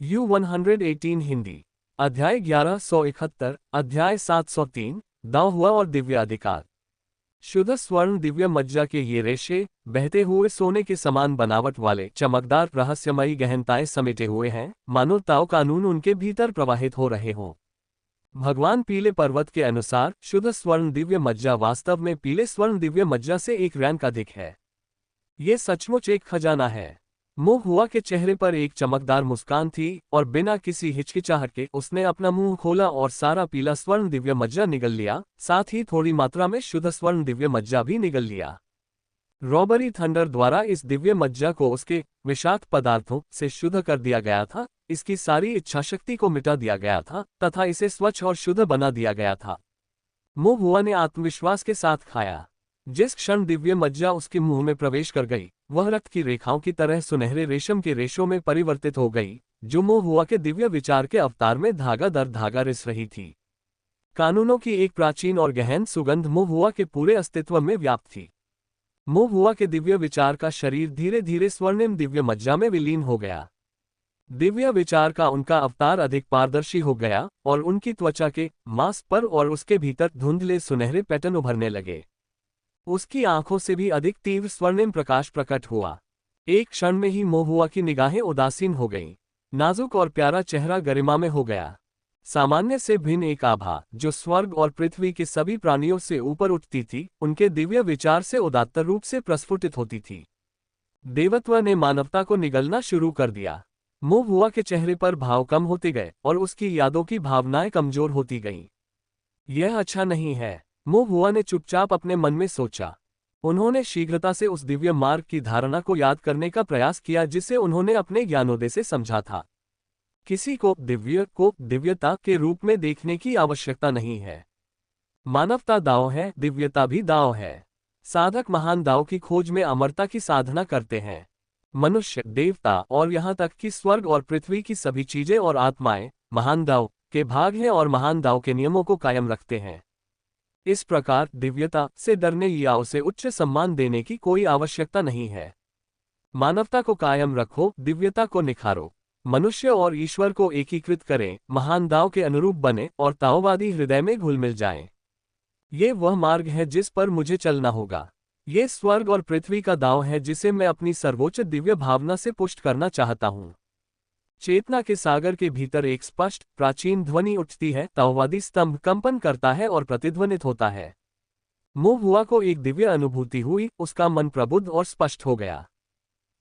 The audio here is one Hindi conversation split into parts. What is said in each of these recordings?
U118 हिंदी। अध्याय 1171, अध्याय 703, दांव हुआ और दिव्य अधिकार। शुद्ध स्वर्ण दिव्य मज्जा के ये रेशे, बहते हुए सोने के समान बनावट वाले चमकदार रहस्यमयी गहनताएं समेटे हुए हैं, मानो ताओ कानून उनके भीतर प्रवाहित हो रहे हों। भगवान पीले पर्वत के अनुसार शुद्ध स्वर्ण दिव्य मज्जा वास्तव में पीले स्वर्ण दिव्य मज्जा से एक रैंक अधिक है। ये सचमुच एक खजाना है। मोह हुआ के चेहरे पर एक चमकदार मुस्कान थी और बिना किसी हिचकिचाहट के उसने अपना मुंह खोला और सारा पीला स्वर्ण दिव्य मज्जा निगल लिया, साथ ही थोड़ी मात्रा में शुद्ध स्वर्ण दिव्य मज्जा भी निगल लिया। रॉबरी थंडर द्वारा इस दिव्य मज्जा को उसके विषाक्त पदार्थों से शुद्ध कर दिया गया था, इसकी सारी इच्छाशक्ति को मिटा दिया गया था तथा इसे स्वच्छ और शुद्ध बना दिया गया था। मोह हुआ ने आत्मविश्वास के साथ खाया। जिस क्षण दिव्य मज्जा उसके मुंह में प्रवेश कर गई, वह रक्त की रेखाओं की तरह सुनहरे रेशम के रेशों में परिवर्तित हो गई, जो मोह हुआ के दिव्य विचार के अवतार में धागा दर धागा रिस रही थी। कानूनों की एक प्राचीन और गहन सुगंध मोह हुआ के पूरे अस्तित्व में व्याप्त थी। मोह हुआ के दिव्य विचार का शरीर धीरे धीरे स्वर्णिम दिव्य मज्जा में विलीन हो गया। दिव्य विचार का उनका अवतार अधिक पारदर्शी हो गया और उनकी त्वचा के मांस पर और उसके भीतर धुंधले सुनहरे पैटर्न उभरने लगे। उसकी आंखों से भी अधिक तीव्र स्वर्णिम प्रकाश प्रकट हुआ। एक क्षण में ही मोह हुआ की निगाहें उदासीन हो गईं। नाजुक और प्यारा चेहरा गरिमा में हो गया। सामान्य से भिन्न एक आभा, जो स्वर्ग और पृथ्वी के सभी प्राणियों से ऊपर उठती थी, उनके दिव्य विचार से उदात्त रूप से प्रस्फुटित होती थी। देवत्व ने मानवता को निगलना शुरू कर दिया। मोह हुआ के चेहरे पर भाव कम होते गए और उसकी यादों की भावनाएं कमजोर होती गईं। यह अच्छा नहीं है, मोह हुआ ने चुपचाप अपने मन में सोचा। उन्होंने शीघ्रता से उस दिव्य मार्ग की धारणा को याद करने का प्रयास किया जिसे उन्होंने अपने ज्ञानोदय से समझा था। किसी को दिव्यता के रूप में देखने की आवश्यकता नहीं है। मानवता दांव है, दिव्यता भी दांव है। साधक महान दांव की खोज में अमरता की साधना करते हैं। मनुष्य, देवता और यहाँ तक कि स्वर्ग और पृथ्वी की सभी चीजें और आत्माएं महान दांव के भाग हैं और महान दांव के नियमों को कायम रखते हैं। इस प्रकार दिव्यता से डरने या उसे उच्च सम्मान देने की कोई आवश्यकता नहीं है। मानवता को कायम रखो, दिव्यता को निखारो। मनुष्य और ईश्वर को एकीकृत करें, महान दांव के अनुरूप बने और ताओवादी हृदय में घुल मिल जाएं। ये वह मार्ग है जिस पर मुझे चलना होगा। ये स्वर्ग और पृथ्वी का दांव है जिसे मैं अपनी सर्वोच्च दिव्य भावना से पुष्ट करना चाहता हूँ। चेतना के सागर के भीतर एक स्पष्ट प्राचीन ध्वनि उठती है, ताओवादी स्तंभ कंपन करता है और प्रतिध्वनित होता है। मोह हुआ को एक दिव्य अनुभूति हुई, उसका मन प्रबुद्ध और स्पष्ट हो गया।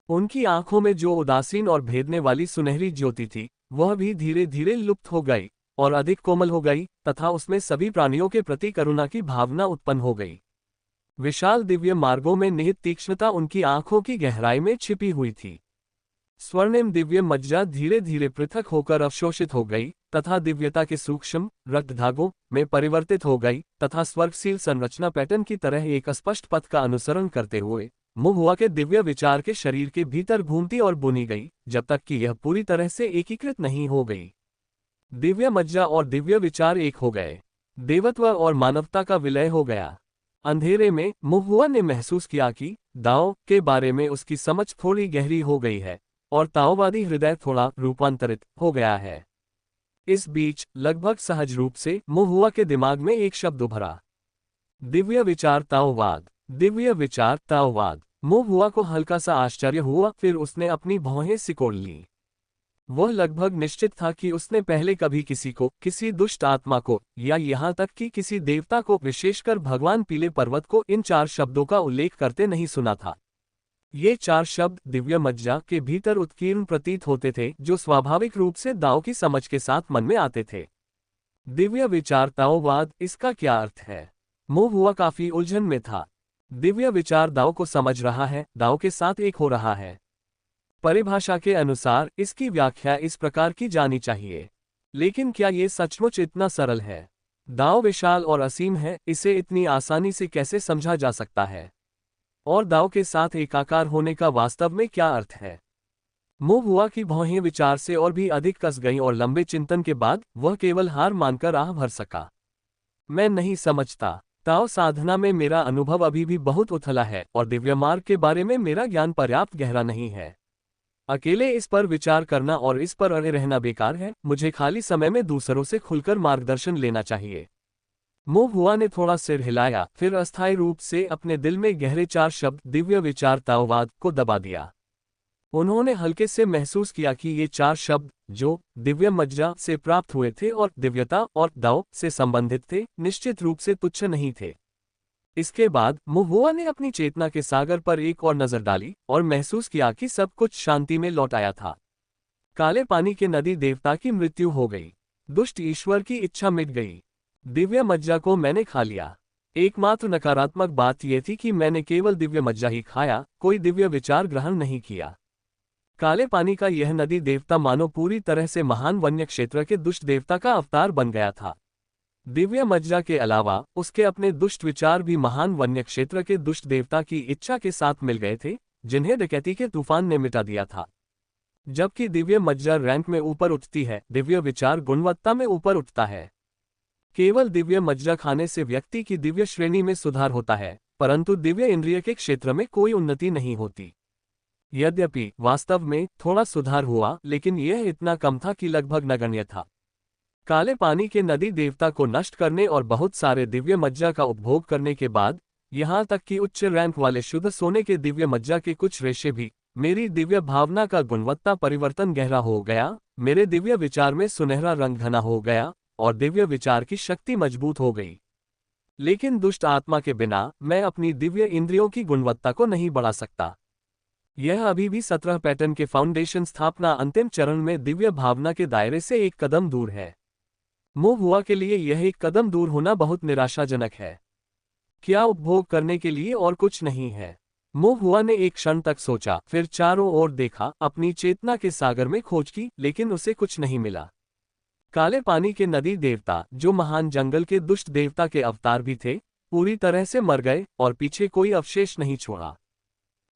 उनकी आंखों में जो उदासीन और भेदने वाली सुनहरी ज्योति थी, वह भी धीरे धीरे लुप्त हो गई और अधिक कोमल हो गई तथा उसमें सभी प्राणियों के प्रति करुणा की भावना उत्पन्न हो गई। विशाल दिव्य मार्गों में निहित तीक्ष्णता उनकी आंखों की गहराई में छिपी हुई थी। स्वर्णिम दिव्य मज्जा धीरे धीरे पृथक होकर अवशोषित हो गई तथा दिव्यता के सूक्ष्म रक्त धागों में परिवर्तित हो गई तथा स्वर्गशील संरचना पैटर्न की तरह एक स्पष्ट पथ का अनुसरण करते हुए मोह हुआ के दिव्य विचार के शरीर के भीतर घूमती और बुनी गई, जब तक कि यह पूरी तरह से एकीकृत नहीं हो गई। दिव्य मज्जा और दिव्य विचार एक हो गए। देवत्व और मानवता का विलय हो गया। अंधेरे में मोह हुआ ने महसूस किया कि दांव के बारे में उसकी समझ थोड़ी गहरी हो गई है और ताओवादी हृदय थोड़ा रूपांतरित हो गया है। इस बीच लगभग सहज रूप से मोह हुआ के दिमाग में एक शब्द उभरा, दिव्य विचार ताओवाद। दिव्य विचार ताओवाद। मोह हुआ को हल्का सा आश्चर्य हुआ, फिर उसने अपनी भौहें सिकोड़ ली। वह लगभग निश्चित था कि उसने पहले कभी किसी को, किसी दुष्ट आत्मा को या यहाँ तक कि किसी देवता को, विशेषकर भगवान पीले पर्वत को इन 4 शब्दों का उल्लेख करते नहीं सुना था। ये 4 शब्द दिव्य मज्जा के भीतर उत्कीर्ण प्रतीत होते थे, जो स्वाभाविक रूप से दांव की समझ के साथ मन में आते थे। दिव्य विचार ताओवाद, इसका क्या अर्थ है? मोह हुआ काफी उलझन में था। दिव्य विचार दांव को समझ रहा है, दांव के साथ एक हो रहा है। परिभाषा के अनुसार इसकी व्याख्या इस प्रकार की जानी चाहिए, लेकिन क्या ये सचमुच इतना सरल है? दांव विशाल और असीम है, इसे इतनी आसानी से कैसे समझा जा सकता है? और दांव के साथ एकाकार होने का वास्तव में क्या अर्थ है? मोह हुआ की भौहें विचार से और भी अधिक कस गईं और लंबे चिंतन के बाद वह केवल हार मानकर आह भर सका। मैं नहीं समझता। ताओ साधना में मेरा अनुभव अभी भी बहुत उथला है और दिव्य मार्ग के बारे में मेरा ज्ञान पर्याप्त गहरा नहीं है। अकेले इस पर विचार करना और इस पर अड़े रहना बेकार है, मुझे खाली समय में दूसरों से खुलकर मार्गदर्शन लेना चाहिए। मो हुआ ने थोड़ा सिर हिलाया, फिर अस्थायी रूप से अपने दिल में गहरे 4 शब्द दिव्य विचार ताओवाद को दबा दिया। उन्होंने हल्के से महसूस किया कि ये 4 शब्द, जो दिव्य मज्जा से प्राप्त हुए थे और दिव्यता और दाओ से संबंधित थे, निश्चित रूप से तुच्छ नहीं थे। इसके बाद मुहुआ ने अपनी चेतना के सागर पर एक और नजर डाली और महसूस किया कि सब कुछ शांति में लौट आया था। काले पानी के नदी देवता की मृत्यु हो गई। दुष्ट ईश्वर की इच्छा मिट गई। दिव्य मज्जा को मैंने खा लिया। एकमात्र नकारात्मक बात यह थी कि मैंने केवल दिव्य मज्जा ही खाया, कोई दिव्य विचार ग्रहण नहीं किया। काले पानी का यह नदी देवता मानो पूरी तरह से महान वन्य क्षेत्र के दुष्ट देवता का अवतार बन गया था। दिव्य मज्जा के अलावा उसके अपने दुष्ट विचार भी महान वन्य क्षेत्र के दुष्ट देवता की इच्छा के साथ मिल गए थे, जिन्हें डकैती के तूफान ने मिटा दिया था। जबकि दिव्य मज्जा रैंक में ऊपर उठती है, दिव्य विचार गुणवत्ता में ऊपर उठता है। केवल दिव्य मज्जा खाने से व्यक्ति की दिव्य श्रेणी में सुधार होता है, परंतु दिव्य इंद्रिय के क्षेत्र में कोई उन्नति नहीं होती। यद्यपि वास्तव में थोड़ा सुधार हुआ, लेकिन यह इतना कम था कि लगभग नगण्य था। काले पानी के नदी देवता को नष्ट करने और बहुत सारे दिव्य मज्जा का उपभोग करने के बाद, यहाँ तक कि उच्च रैंक वाले शुद्ध सोने के दिव्य मज्जा के कुछ रेशे भी, मेरी दिव्य भावना का गुणवत्ता परिवर्तन गहरा हो गया, मेरे दिव्य विचार में सुनहरा रंग घना हो गया और दिव्य विचार की शक्ति मजबूत हो गई। लेकिन दुष्ट आत्मा के बिना मैं अपनी दिव्य इंद्रियों की गुणवत्ता को नहीं बढ़ा सकता। यह अभी भी 17 पैटर्न के फाउंडेशन स्थापना अंतिम चरण में दिव्य भावना के दायरे से एक कदम दूर है। मो हुआ के लिए यह एक कदम दूर होना बहुत निराशाजनक है। क्या उपभोग करने के लिए और कुछ नहीं है? मो हुआ ने एक क्षण तक सोचा, फिर चारों ओर देखा, अपनी चेतना के सागर में खोज की, लेकिन उसे कुछ नहीं मिला। काले पानी के नदी देवता, जो महान जंगल के दुष्ट देवता के अवतार भी थे, पूरी तरह से मर गए और पीछे कोई अवशेष नहीं छोड़ा।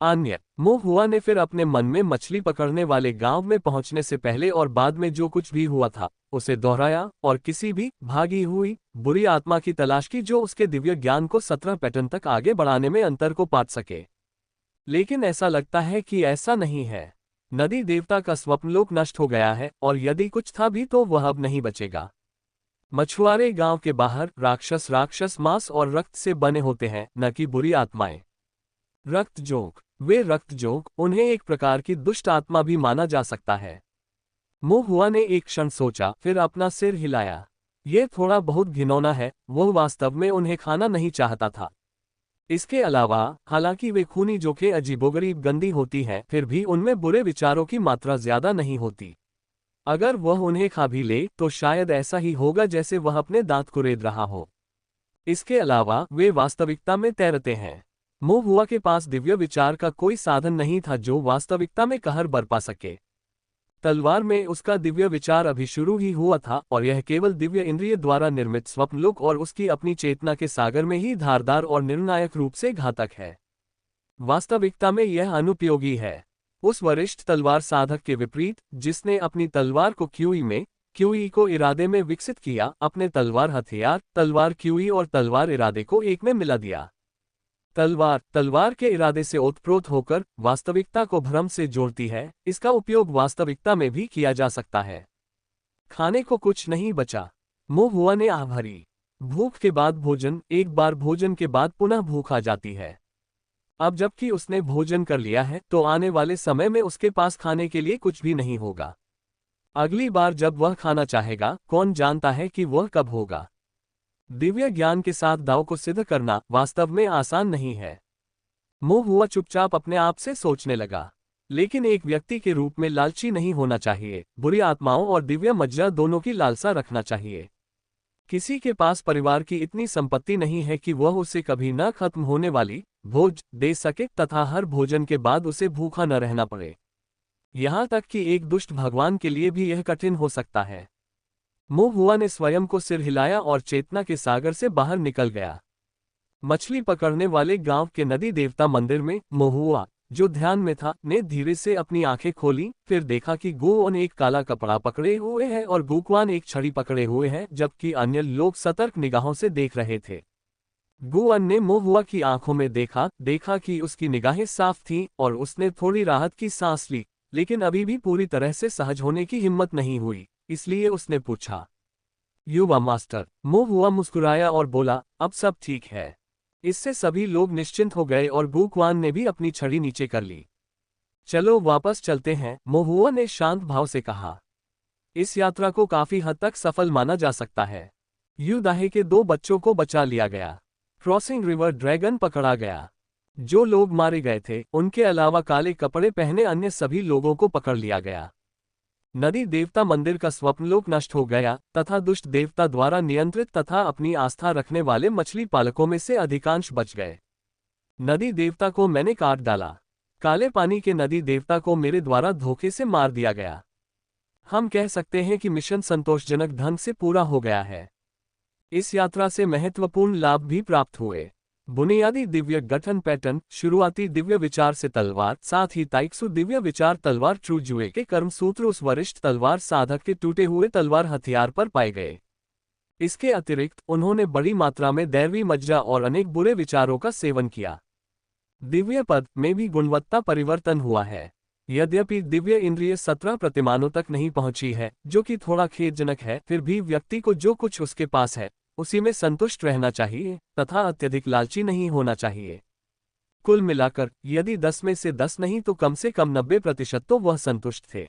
अन्य मो हुआ ने फिर अपने मन में मछली पकड़ने वाले गांव में पहुंचने से पहले और बाद में जो कुछ भी हुआ था उसे दोहराया और किसी भी भागी हुई बुरी आत्मा की तलाश की जो उसके दिव्य ज्ञान को 17 पैटर्न तक आगे बढ़ाने में अंतर को पाट सके। लेकिन ऐसा लगता है कि ऐसा नहीं है। नदी देवता का स्वप्नलोक नष्ट हो गया है और यदि कुछ था भी तो वह अब नहीं बचेगा। मछुआरे गांव के बाहर राक्षस मांस और रक्त से बने होते हैं, न कि बुरी आत्माएं। रक्तजोग, वे रक्तजोग, उन्हें एक प्रकार की दुष्ट आत्मा भी माना जा सकता है। मो हुआ ने एक क्षण सोचा, फिर अपना सिर हिलाया। यह थोड़ा बहुत घिनौना है, वह वास्तव में उन्हें खाना नहीं चाहता था। इसके अलावा, हालांकि वे खूनी जोखें अजीबोगरीब गंदी होती हैं, फिर भी उनमें बुरे विचारों की मात्रा ज्यादा नहीं होती। अगर वह उन्हें खा भी ले तो शायद ऐसा ही होगा जैसे वह अपने दांत कुरेद रहा हो। इसके अलावा वे वास्तविकता में तैरते हैं। मो हुआ के पास दिव्य विचार का कोई साधन नहीं था जो वास्तविकता में कहर बरपा सके। तलवार में उसका दिव्य विचार अभी शुरू ही हुआ था और यह केवल दिव्य इंद्रिय द्वारा निर्मित स्वप्नलोक और उसकी अपनी चेतना के सागर में ही धारदार और निर्णायक रूप से घातक है। वास्तविकता में यह अनुपयोगी है। उस वरिष्ठ तलवार साधक के विपरीत, जिसने अपनी तलवार को क्यूई को इरादे में विकसित किया, अपने तलवार हथियार, तलवार क्यूई और तलवार इरादे को एक में मिला दिया। तलवार के इरादे से ओतप्रोत होकर वास्तविकता को भ्रम से जोड़ती है। इसका उपयोग वास्तविकता में भी किया जा सकता है। खाने को कुछ नहीं बचा। मो हुआ ने आह भरी। भूख के बाद भोजन, एक बार भोजन के बाद पुनः भूख आ जाती है। अब जबकि उसने भोजन कर लिया है तो आने वाले समय में उसके पास खाने के लिए कुछ भी नहीं होगा। अगली बार जब वह खाना चाहेगा, कौन जानता है कि वह कब होगा। दिव्य ज्ञान के साथ दाव को सिद्ध करना वास्तव में आसान नहीं है। मो हुआ चुपचाप अपने आप से सोचने लगा। लेकिन एक व्यक्ति के रूप में लालची नहीं होना चाहिए, बुरी आत्माओं और दिव्य मज्जा दोनों की लालसा रखना चाहिए। किसी के पास परिवार की इतनी संपत्ति नहीं है कि वह उसे कभी न खत्म होने वाली भोज दे सके तथा हर भोजन के बाद उसे भूखा न रहना पड़े। यहाँ तक कि एक दुष्ट भगवान के लिए भी यह कठिन हो सकता है। मो हुआ ने स्वयं को सिर हिलाया और चेतना के सागर से बाहर निकल गया। मछली पकड़ने वाले गांव के नदी देवता मंदिर में मो हुआ, जो ध्यान में था, ने धीरे से अपनी आंखें खोली। फिर देखा कि गुओन एक काला कपड़ा पकड़े हुए है और गुकवान एक छड़ी पकड़े हुए है, जबकि अन्य लोग सतर्क निगाहों से देख रहे थे। गुअन ने मो हुआ की आंखों में देखा कि उसकी निगाहें साफ थीं और उसने थोड़ी राहत की सांस ली। लेकिन अभी भी पूरी तरह से सहज होने की हिम्मत नहीं हुई, इसलिए उसने पूछा, युवा मास्टर। मो हुआ मुस्कुराया और बोला, अब सब ठीक है। इससे सभी लोग निश्चिंत हो गए और गुक्वान ने भी अपनी छड़ी नीचे कर ली। चलो वापस चलते हैं, मोहुआ ने शांत भाव से कहा। इस यात्रा को काफी हद तक सफल माना जा सकता है। यू दाहे के 2 बच्चों को बचा लिया गया। क्रॉसिंग रिवर ड्रैगन पकड़ा गया। जो लोग मारे गए थे, उनके अलावा काले कपड़े पहने अन्य सभी लोगों को पकड़ लिया गया। नदी देवता मंदिर का स्वप्नलोक नष्ट हो गया तथा दुष्ट देवता द्वारा नियंत्रित तथा अपनी आस्था रखने वाले मछली पालकों में से अधिकांश बच गए। नदी देवता को मैंने काट डाला। काले पानी के नदी देवता को मेरे द्वारा धोखे से मार दिया गया। हम कह सकते हैं कि मिशन संतोषजनक ढंग से पूरा हो गया है। इस यात्रा से महत्वपूर्ण लाभ भी प्राप्त हुए। बुनियादी दिव्य गठन पैटर्न, शुरुआती दिव्य विचार से तलवार, साथ ही ताइक्सु दिव्य विचार तलवार ट्रूजुए के कर्मसूत्र उस वरिष्ठ तलवार साधक के टूटे हुए तलवार हथियार पर पाए गए। इसके अतिरिक्त उन्होंने बड़ी मात्रा में दैवी मज्जा और अनेक बुरे विचारों का सेवन किया। दिव्य पद में भी गुणवत्ता परिवर्तन हुआ है। यद्यपि दिव्य इंद्रिय 17 प्रतिमानों तक नहीं पहुंची है, जो कि थोड़ा खेदजनक है, फिर भी व्यक्ति को जो कुछ उसके पास है उसी में संतुष्ट रहना चाहिए तथा अत्यधिक लालची नहीं होना चाहिए। कुल मिलाकर यदि 10 में से 10 नहीं तो कम से कम 90% तो वह संतुष्ट थे।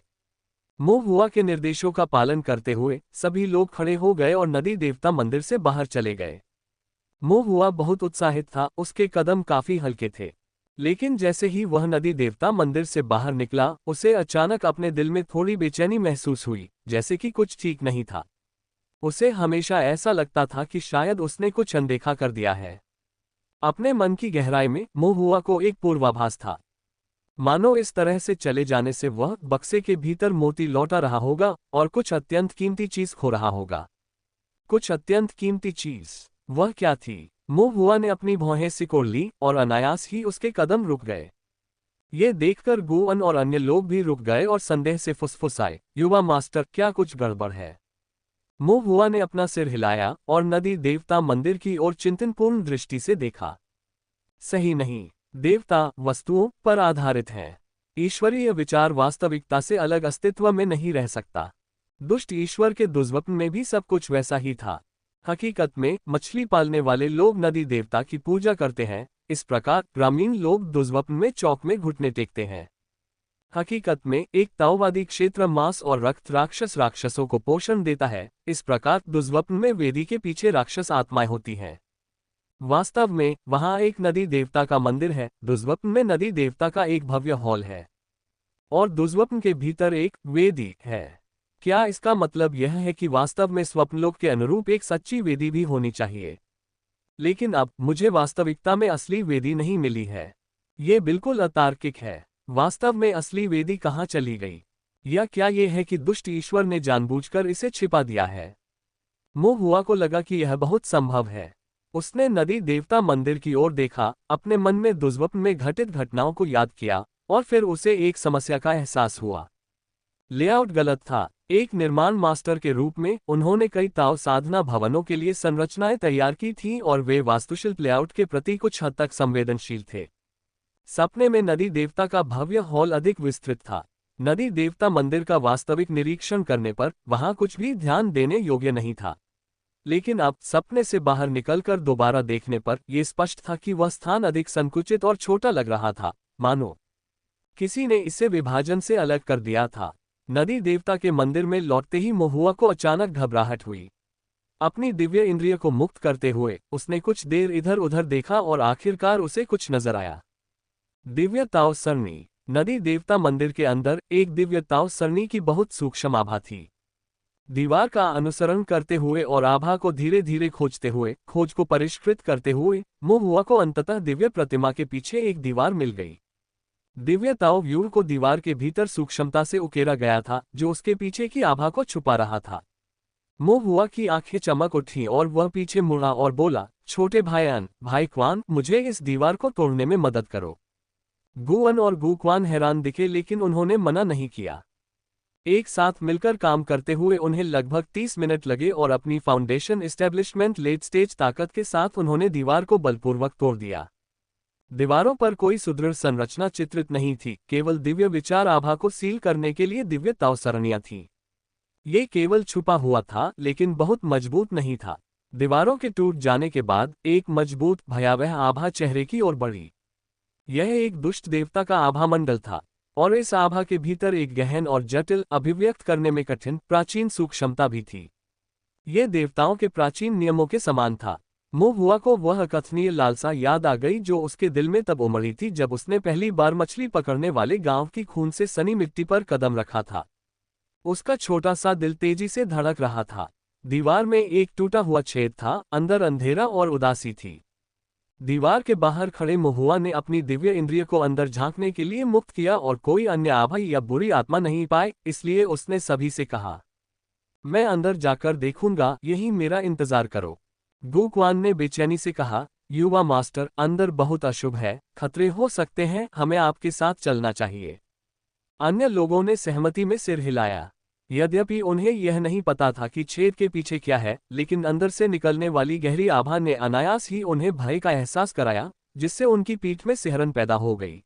मो हुआ के निर्देशों का पालन करते हुए सभी लोग खड़े हो गए और नदी देवता मंदिर से बाहर चले गए। मो हुआ बहुत उत्साहित था, उसके कदम काफी हल्के थे। लेकिन जैसे ही वह नदी देवता मंदिर से बाहर निकला, उसे अचानक अपने दिल में थोड़ी बेचैनी महसूस हुई, जैसे कि कुछ ठीक नहीं था। उसे हमेशा ऐसा लगता था कि शायद उसने कुछ अनदेखा कर दिया है। अपने मन की गहराई में मो हुआ को एक पूर्वाभास था, मानो इस तरह से चले जाने से वह बक्से के भीतर मोती लौटा रहा होगा और कुछ अत्यंत कीमती चीज खो रहा होगा। कुछ अत्यंत कीमती चीज, वह क्या थी? मो हुआ ने अपनी भौहें सिकोड़ ली और अनायास ही उसके कदम रुक गए। ये देखकर गुअन और अन्य लोग भी रुक गए और संदेह से फुसफुसाए, युवा मास्टर, क्या कुछ गड़बड़ है? मो हुआ ने अपना सिर हिलाया और नदी देवता मंदिर की ओर चिंतनपूर्ण दृष्टि से देखा। सही नहीं, देवता वस्तुओं पर आधारित हैं। ईश्वरीय विचार वास्तविकता से अलग अस्तित्व में नहीं रह सकता। दुष्ट ईश्वर के दुष्वप्न में भी सब कुछ वैसा ही था। हकीकत में मछली पालने वाले लोग नदी देवता की पूजा करते हैं, इस प्रकार ग्रामीण लोग दुष्वप्न में चौक में घुटने टेकते हैं। हकीकत में एक ताओवादी क्षेत्र मांस और रक्त राक्षसों को पोषण देता है, इस प्रकार दुष्वप्न में वेदी के पीछे राक्षस आत्माएं होती हैं। वास्तव में वहां एक नदी देवता का मंदिर है, दुष्वप्न में नदी देवता का एक भव्य हॉल है और दुष्वप्न के भीतर एक वेदी है। क्या इसका मतलब यह है कि वास्तव में स्वप्नलोक के अनुरूप एक सच्ची वेदी भी होनी चाहिए? लेकिन अब मुझे वास्तविकता में असली वेदी नहीं मिली है। ये बिल्कुल अतार्किक है। वास्तव में असली वेदी कहाँ चली गई? या क्या यह है कि दुष्ट ईश्वर ने जानबूझकर इसे छिपा दिया है? मो हुआ को लगा कि यह बहुत संभव है। उसने नदी देवता मंदिर की ओर देखा, अपने मन में दुष्वप्न में घटित घटनाओं को याद किया और फिर उसे एक समस्या का एहसास हुआ। लेआउट गलत था। एक निर्माण मास्टर के रूप में उन्होंने कई ताओ साधना भवनों के लिए संरचनाएं तैयार की थीं और वे वास्तुशिल्प लेआउट के प्रति कुछ हद तक संवेदनशील थे। सपने में नदी देवता का भव्य हॉल अधिक विस्तृत था। नदी देवता मंदिर का वास्तविक निरीक्षण करने पर वहां कुछ भी ध्यान देने योग्य नहीं था। लेकिन अब सपने से बाहर निकलकर दोबारा देखने पर यह स्पष्ट था कि वह स्थान अधिक संकुचित और छोटा लग रहा था, मानो किसी ने इसे विभाजन से अलग कर दिया था। नदी देवता के मंदिर में लौटते ही मो हुआ को अचानक घबराहट हुई। अपनी दिव्य इंद्रिय को मुक्त करते हुए उसने कुछ देर इधर उधर देखा और आखिरकार उसे कुछ नजर आया। दिव्य ताओ सरणी। नदी देवता मंदिर के अंदर एक दिव्य ताओ सरणी की बहुत सूक्ष्म आभा थी। दीवार का अनुसरण करते हुए और आभा को धीरे धीरे खोजते हुए, खोज को परिष्कृत करते हुए, मो हुआ को अंततः दिव्य प्रतिमा के पीछे एक दीवार मिल गई। दिव्य ताओ व्यूह को दीवार के भीतर सूक्ष्मता से उकेरा गया था, जो उसके पीछे की आभा को छुपा रहा था। मो हुआ की आंखें चमक उठी और वह पीछे मुड़ा और बोला, छोटे भाई क्वान, मुझे इस दीवार को तोड़ने में मदद करो। गुअन और गुक्वान हैरान दिखे, लेकिन उन्होंने मना नहीं किया। एक साथ मिलकर काम करते हुए उन्हें लगभग 30 मिनट लगे और अपनी फाउंडेशन एस्टेब्लिशमेंट लेट स्टेज ताकत के साथ उन्होंने दीवार को बलपूर्वक तोड़ दिया। दीवारों पर कोई सुदृढ़ संरचना चित्रित नहीं थी, केवल दिव्य विचार आभा को सील करने के लिए दिव्य तावसरणियां थीं। ये केवल छुपा हुआ था, लेकिन बहुत मजबूत नहीं था। दीवारों के टूट जाने के बाद एक मजबूत भयावह आभा चेहरे की ओर बढ़ी। यह एक दुष्ट देवता का आभा मंडल था, और इस आभा के भीतर एक गहन और जटिल, अभिव्यक्त करने में कठिन, प्राचीन सूक्ष्मता भी थी। यह देवताओं के प्राचीन नियमों के समान था। मुहुआ को वह अकथनीय लालसा याद आ गई जो उसके दिल में तब उमड़ी थी जब उसने पहली बार मछली पकड़ने वाले गांव की खून से सनी मिट्टी पर कदम रखा था। उसका छोटा सा दिल तेजी से धड़क रहा था। दीवार में एक टूटा हुआ छेद था, अंदर अंधेरा और उदासी थी। दीवार के बाहर खड़े मुहुआ ने अपनी दिव्य इंद्रिय को अंदर झांकने के लिए मुक्त किया और कोई अन्य आभा या बुरी आत्मा नहीं पाए, इसलिए उसने सभी से कहा, मैं अंदर जाकर देखूंगा, यही मेरा इंतजार करो। गुक्वान ने बेचैनी से कहा, युवा मास्टर, अंदर बहुत अशुभ है, खतरे हो सकते हैं, हमें आपके साथ चलना चाहिए। अन्य लोगों ने सहमति में सिर हिलाया। यद्यपि उन्हें यह नहीं पता था कि छेद के पीछे क्या है, लेकिन अंदर से निकलने वाली गहरी आभा ने अनायास ही उन्हें भय का एहसास कराया, जिससे उनकी पीठ में सिहरन पैदा हो गई।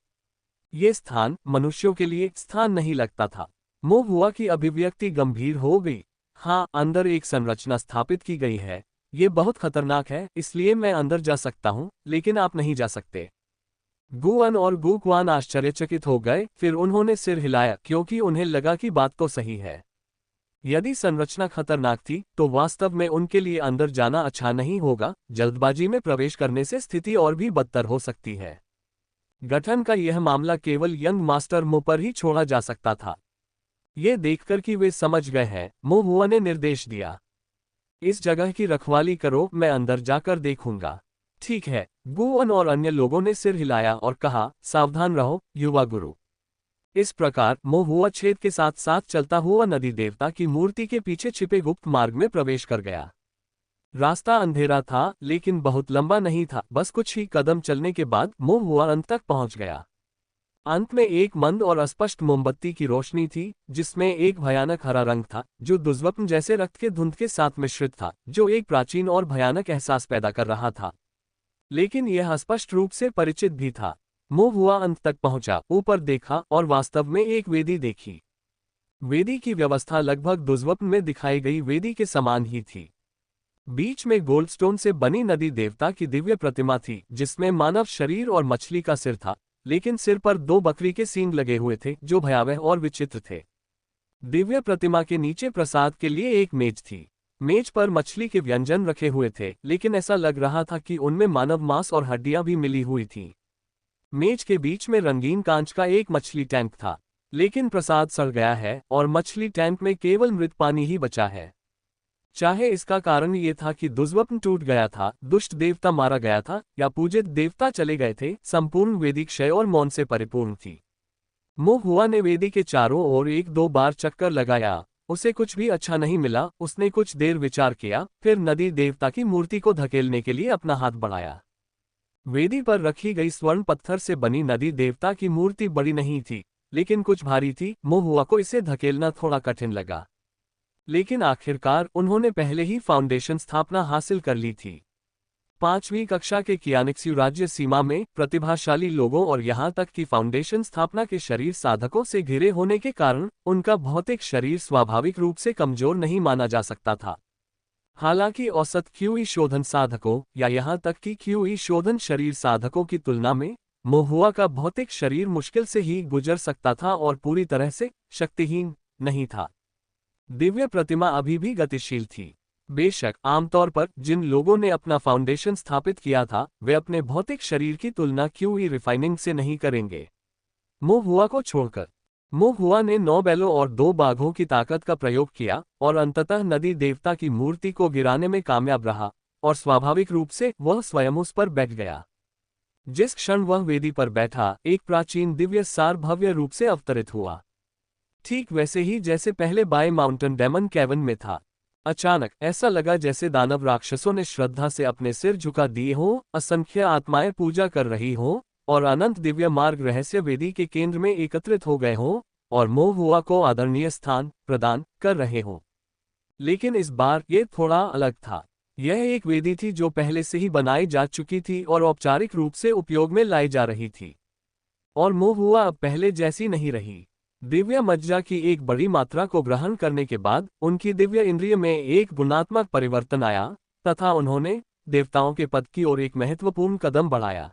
ये स्थान मनुष्यों के लिए स्थान नहीं लगता था। मुहुआ की अभिव्यक्ति गंभीर हो गई। हाँ, अंदर एक संरचना स्थापित की गई है। ये बहुत खतरनाक है, इसलिए मैं अंदर जा सकता हूँ, लेकिन आप नहीं जा सकते। गुअन और गुक्वान आश्चर्यचकित हो गए, फिर उन्होंने सिर हिलाया क्योंकि उन्हें लगा कि बात तो सही है। यदि संरचना खतरनाक थी, तो वास्तव में उनके लिए अंदर जाना अच्छा नहीं होगा। जल्दबाजी में प्रवेश करने से स्थिति और भी बदतर हो सकती है। गठन का यह मामला केवल यंग मास्टर मो पर ही छोड़ा जा सकता था। ये देखकर कि वे समझ गए हैं, मुहुआ ने निर्देश दिया, इस जगह की रखवाली करो, मैं अंदर जाकर देखूंगा। ठीक है। गुअन और अन्य लोगों ने सिर हिलाया और कहा, सावधान रहो, युवा गुरु। इस प्रकार मुहुआ छेद के साथ साथ चलता हुआ नदी देवता की मूर्ति के पीछे छिपे गुप्त मार्ग में प्रवेश कर गया। रास्ता अंधेरा था, लेकिन बहुत लंबा नहीं था। बस कुछ ही कदम चलने के बाद मुहुआ अंत तक पहुंच गया। अंत में एक मंद और अस्पष्ट मोमबत्ती की रोशनी थी, जिसमें एक भयानक हरा रंग था, जो दुर्स्वप्न जैसे रक्त के धुंध के साथ मिश्रित था, जो एक प्राचीन और भयानक एहसास पैदा कर रहा था। लेकिन यह स्पष्ट रूप से परिचित भी था। मुहुआ अंत तक पहुंचा, ऊपर देखा और वास्तव में एक वेदी देखी। वेदी की व्यवस्था लगभग दुर्स्वप्न में दिखाई गई वेदी के समान ही थी। बीच में गोल्डस्टोन से बनी नदी देवता की दिव्य प्रतिमा थी, जिसमें मानव शरीर और मछली का सिर था, लेकिन सिर पर दो बकरी के सींग लगे हुए थे, जो भयावह और विचित्र थे। दिव्य प्रतिमा के नीचे प्रसाद के लिए एक मेज थी। मेज पर मछली के व्यंजन रखे हुए थे, लेकिन ऐसा लग रहा था कि उनमें मानव मांस और हड्डियां भी मिली हुई थीं। मेज के बीच में रंगीन कांच का एक मछली टैंक था, लेकिन प्रसाद सड़ गया है और मछली टैंक में केवल मृत पानी ही बचा है। चाहे इसका कारण ये था कि दुर्स्वप्न टूट गया था, दुष्ट देवता मारा गया था, या पूजित देवता चले गए थे, संपूर्ण वेदी क्षय और मौन से परिपूर्ण थी। मुहुआ ने वेदी के चारों ओर एक दो बार चक्कर लगाया। उसे कुछ भी अच्छा नहीं मिला। उसने कुछ देर विचार किया, फिर नदी देवता की मूर्ति को धकेलने के लिए अपना हाथ बढ़ाया। वेदी पर रखी गई स्वर्ण पत्थर से बनी नदी देवता की मूर्ति बड़ी नहीं थी, लेकिन कुछ भारी थी। मुहुआ को इसे धकेलना थोड़ा कठिन लगा, लेकिन आखिरकार उन्होंने पहले ही फाउंडेशन स्थापना हासिल कर ली थी। 5वीं कक्षा के कियानिक्स्यू राज्य सीमा में प्रतिभाशाली लोगों और यहां तक कि फाउंडेशन स्थापना के शरीर साधकों से घिरे होने के कारण उनका भौतिक शरीर स्वाभाविक रूप से कमजोर नहीं माना जा सकता था। हालांकि औसत क्यूई शोधन साधकों या यहां तक कि क्यूई शोधन शरीर साधकों की तुलना में मुहुआ का भौतिक शरीर मुश्किल से ही गुजर सकता था और पूरी तरह से शक्तिहीन नहीं था। दिव्य प्रतिमा अभी भी गतिशील थी। बेशक आमतौर पर जिन लोगों ने अपना फाउंडेशन स्थापित किया था, वे अपने भौतिक शरीर की तुलना क्यूई रिफाइनिंग से नहीं करेंगे। मुहुआ को छोड़कर मुहुआ ने 9 बैलों और 2 बाघों की ताकत का प्रयोग किया और अंततः नदी देवता की मूर्ति को गिराने में कामयाब रहा, और स्वाभाविक रूप से वह स्वयं उस पर बैठ गया। जिस क्षण वह वेदी पर बैठा, एक प्राचीन दिव्य सार भव्य रूप से अवतरित हुआ, ठीक वैसे ही जैसे पहले बाय माउंटेन डेमन कैवन में था। अचानक ऐसा लगा जैसे दानव राक्षसों ने श्रद्धा से अपने सिर झुका दिए हों, असंख्य आत्माएं पूजा कर रही हों, और अनंत दिव्य मार्ग रहस्य वेदी के केंद्र में एकत्रित हो गए हों और मुहुआ को आदरणीय स्थान प्रदान कर रहे हों। लेकिन इस बार ये थोड़ा अलग था। यह एक वेदी थी जो पहले से ही बनाई जा चुकी थी और औपचारिक रूप से उपयोग में लाई जा रही थी, और मोह हुआ अब पहले जैसी नहीं रही। दिव्य मज्जा की एक बड़ी मात्रा को ग्रहण करने के बाद उनकी दिव्य इंद्रिय में एक गुणात्मक परिवर्तन आया तथा उन्होंने देवताओं के पद की ओर एक महत्वपूर्ण कदम बढ़ाया।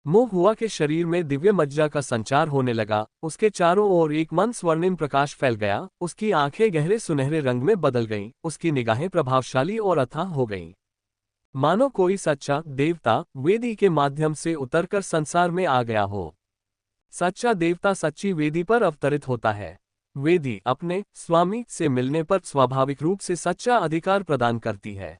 मोह हुआ के शरीर में दिव्य मज्जा का संचार होने लगा, उसके चारों ओर एक मन स्वर्णिम प्रकाश फैल गया, उसकी आंखें गहरे सुनहरे रंग में बदल गईं, उसकी निगाहें प्रभावशाली और अथाह हो गईं। मानो कोई सच्चा देवता वेदी के माध्यम से उतरकर संसार में आ गया हो। सच्चा देवता सच्ची वेदी पर अवतरित होता है। वेदी अपने स्वामी से मिलने पर स्वाभाविक रूप से सच्चा अधिकार प्रदान करती है।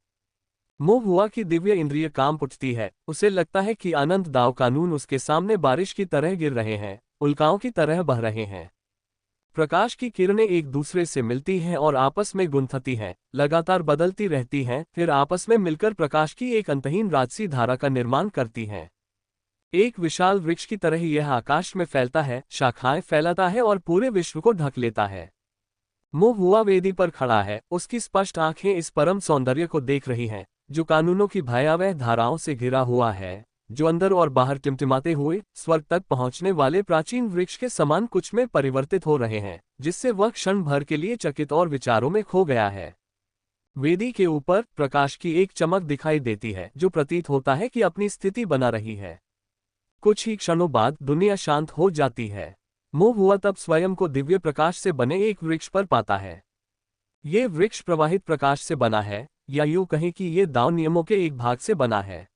मोह हुआ की दिव्य इंद्रिय काम उठती है, उसे लगता है कि अनंत दाव कानून उसके सामने बारिश की तरह गिर रहे हैं, उल्काओं की तरह बह रहे हैं। प्रकाश की किरणें एक दूसरे से मिलती हैं और आपस में गुंथती हैं, लगातार बदलती रहती हैं, फिर आपस में मिलकर प्रकाश की एक अंतहीन राजसी धारा का निर्माण करती हैं। एक विशाल वृक्ष की तरह यह आकाश में फैलता है, शाखाएं फैलाता है और पूरे विश्व को ढक लेता है। मोह हुआ वेदी पर खड़ा है, उसकी स्पष्ट आंखें इस परम सौंदर्य को देख रही हैं, जो कानूनों की भयावह धाराओं से घिरा हुआ है, जो अंदर और बाहर टिमटिमाते हुए स्वर्ग तक पहुंचने वाले प्राचीन वृक्ष के समान कुछ में परिवर्तित हो रहे हैं, जिससे वह क्षण भर के लिए चकित और विचारों में खो गया है। वेदी के ऊपर प्रकाश की एक चमक दिखाई देती है, जो प्रतीत होता है कि अपनी स्थिति बना रही है। कुछ ही क्षणों बाद दुनिया शांत हो जाती है। मोह हुआ तब स्वयं को दिव्य प्रकाश से बने एक वृक्ष पर पाता है। ये वृक्ष प्रवाहित प्रकाश से बना है, या यूं कहें कि ये दाव नियमों के एक भाग से बना है।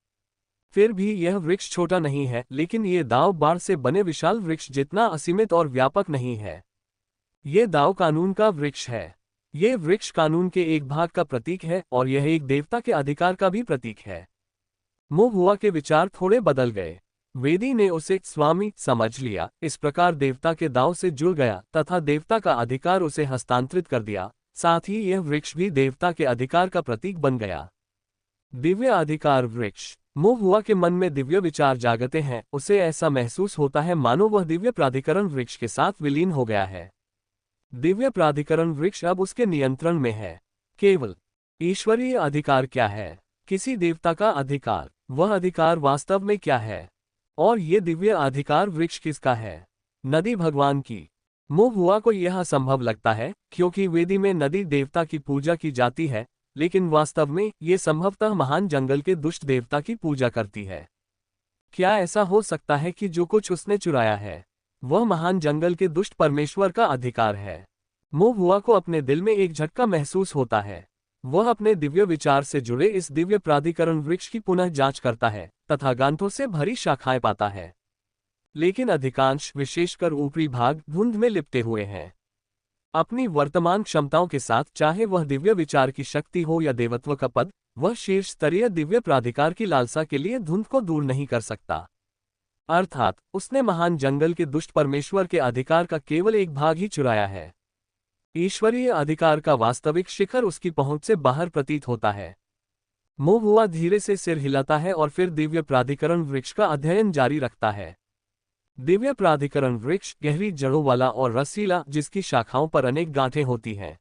फिर भी यह वृक्ष छोटा नहीं है, लेकिन ये दाव बाढ़ से बने विशाल वृक्ष जितना असीमित और व्यापक नहीं है। ये दाव कानून का वृक्ष है। ये वृक्ष कानून के एक भाग का प्रतीक है और यह एक देवता के अधिकार का भी प्रतीक है। मोह हुआ के विचार थोड़े बदल गए। वेदी ने उसे स्वामी समझ लिया, इस प्रकार देवता के दाव से जुड़ गया तथा देवता का अधिकार उसे हस्तांतरित कर दिया। साथ ही यह वृक्ष भी देवता के अधिकार का प्रतीक बन गया। दिव्य अधिकार वृक्ष। मोह हुआ के मन में दिव्य विचार जागते हैं, उसे ऐसा महसूस होता है मानो वह दिव्य प्राधिकरण वृक्ष के साथ विलीन हो गया है। दिव्य प्राधिकरण वृक्ष अब उसके नियंत्रण में है। केवल ईश्वरीय अधिकार क्या है? किसी देवता का अधिकार। वह अधिकार वास्तव में क्या है? और ये दिव्य अधिकार वृक्ष किसका है? नदी भगवान की। मोह हुआ को यह असंभव लगता है, क्योंकि वेदी में नदी देवता की पूजा की जाती है, लेकिन वास्तव में ये संभवतः महान जंगल के दुष्ट देवता की पूजा करती है। क्या ऐसा हो सकता है कि जो कुछ उसने चुराया है, वह महान जंगल के दुष्ट परमेश्वर का अधिकार है? मोह हुआ को अपने दिल में एक झटका महसूस होता है। वह अपने दिव्य विचार से जुड़े इस दिव्य प्राधिकरण वृक्ष की पुनः जांच करता है तथा गांठों से भरी शाखाएं पाता है, लेकिन अधिकांश, विशेषकर ऊपरी भाग, धुंध में लिपटे हुए हैं। अपनी वर्तमान क्षमताओं के साथ, चाहे वह दिव्य विचार की शक्ति हो या देवत्व का पद, वह शीर्ष स्तरीय दिव्य प्राधिकार की लालसा के लिए धुंध को दूर नहीं कर सकता। अर्थात उसने महान जंगल के दुष्ट परमेश्वर के अधिकार का केवल एक भाग ही चुराया है। ईश्वरीय अधिकार का वास्तविक शिखर उसकी पहुंच से बाहर प्रतीत होता है। मोह हुआ धीरे से सिर हिलाता है और फिर दिव्य प्राधिकरण वृक्ष का अध्ययन जारी रखता है। दिव्य प्राधिकरण वृक्ष गहरी जड़ों वाला और रसीला, जिसकी शाखाओं पर अनेक गांठें होती हैं,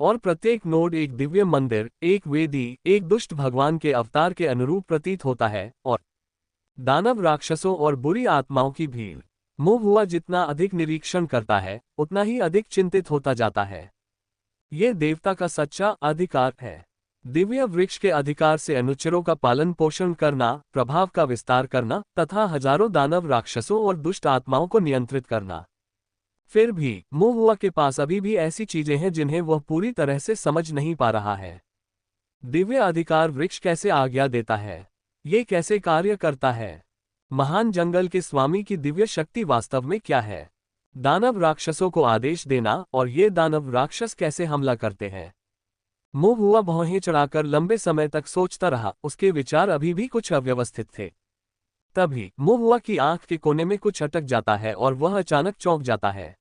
और प्रत्येक नोड एक दिव्य मंदिर, एक वेदी, एक दुष्ट भगवान के अवतार के अनुरूप प्रतीत होता है, और दानव, राक्षसों और बुरी आत्माओं की भीड़। मोह हुआ जितना अधिक निरीक्षण करता है, उतना ही अधिक चिंतित होता जाता है। यह देवता का सच्चा अधिकार है। दिव्य वृक्ष के अधिकार से अनुचरों का पालन पोषण करना, प्रभाव का विस्तार करना तथा हजारों दानव, राक्षसों और दुष्ट आत्माओं को नियंत्रित करना। फिर भी मोह हुआ के पास अभी भी ऐसी चीजें हैं जिन्हें वह पूरी तरह से समझ नहीं पा रहा है। दिव्य अधिकार वृक्ष कैसे आज्ञा देता है? ये कैसे कार्य करता है? महान जंगल के स्वामी की दिव्य शक्ति वास्तव में क्या है? दानव राक्षसों को आदेश देना, और ये दानव राक्षस कैसे हमला करते हैं? मोह हुआ भौहें चढ़ाकर लंबे समय तक सोचता रहा, उसके विचार अभी भी कुछ अव्यवस्थित थे। तभी मोह हुआ की आंख के कोने में कुछ अटक जाता है और वह अचानक चौंक जाता है।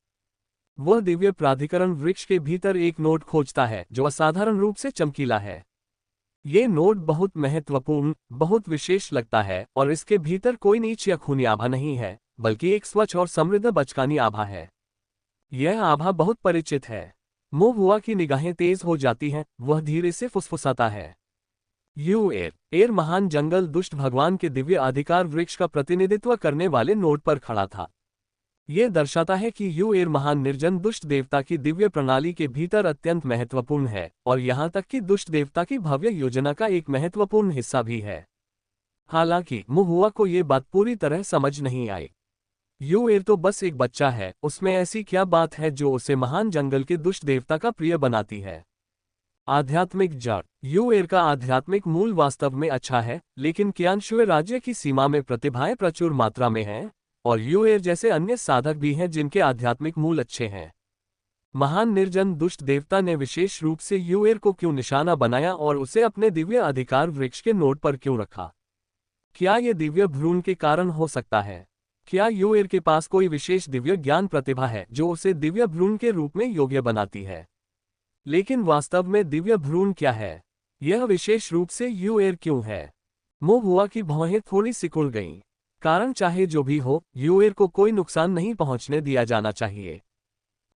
वह दिव्य प्राधिकरण वृक्ष के भीतर एक नोड खोजता है जो असाधारण रूप से चमकीला है। ये नोड बहुत महत्वपूर्ण, बहुत विशेष लगता है, और इसके भीतर कोई नीच या खूनी आभा नहीं है, बल्कि एक स्वच्छ और समृद्ध बचकानी आभा है। यह आभा बहुत परिचित है। मोह हुआ की निगाहें तेज हो जाती हैं, वह धीरे से फुसफुसाता है। यू एर एर महान जंगल दुष्ट भगवान के दिव्य अधिकार वृक्ष का प्रतिनिधित्व करने वाले नोट पर खड़ा था। यह दर्शाता है कि यू एर महान निर्जन दुष्ट देवता की दिव्य प्रणाली के भीतर अत्यंत महत्वपूर्ण है और यहाँ तक कि दुष्ट देवता की भव्य योजना का एक महत्वपूर्ण हिस्सा भी है। हालांकि मुहुआ को ये बात पूरी तरह समझ नहीं आई। यू एर तो बस एक बच्चा है, उसमें ऐसी क्या बात है जो उसे महान जंगल के दुष्ट देवता का प्रिय बनाती है। आध्यात्मिक जड़ यू एर का आध्यात्मिक मूल वास्तव में अच्छा है, लेकिन क्यानशुए राज्य की सीमा में प्रतिभाएं प्रचुर मात्रा में हैं और यू एर जैसे अन्य साधक भी हैं जिनके आध्यात्मिक मूल अच्छे हैं। महान निर्जन दुष्ट देवता ने विशेष रूप से यू एर को क्यों निशाना बनाया और उसे अपने दिव्य अधिकार वृक्ष के नोट पर क्यों रखा? क्या यह दिव्य भ्रूण के कारण हो सकता है? क्या यू एर के पास कोई विशेष दिव्य ज्ञान प्रतिभा है जो उसे दिव्य भ्रूण के रूप में योग्य बनाती है? लेकिन वास्तव में दिव्य भ्रूण क्या है? यह विशेष रूप से यू एर क्यों है? मुहुआ की भौहें थोड़ी सिकुड़ गईं। कारण चाहे जो भी हो, यू एर को कोई नुकसान नहीं पहुंचने दिया जाना चाहिए।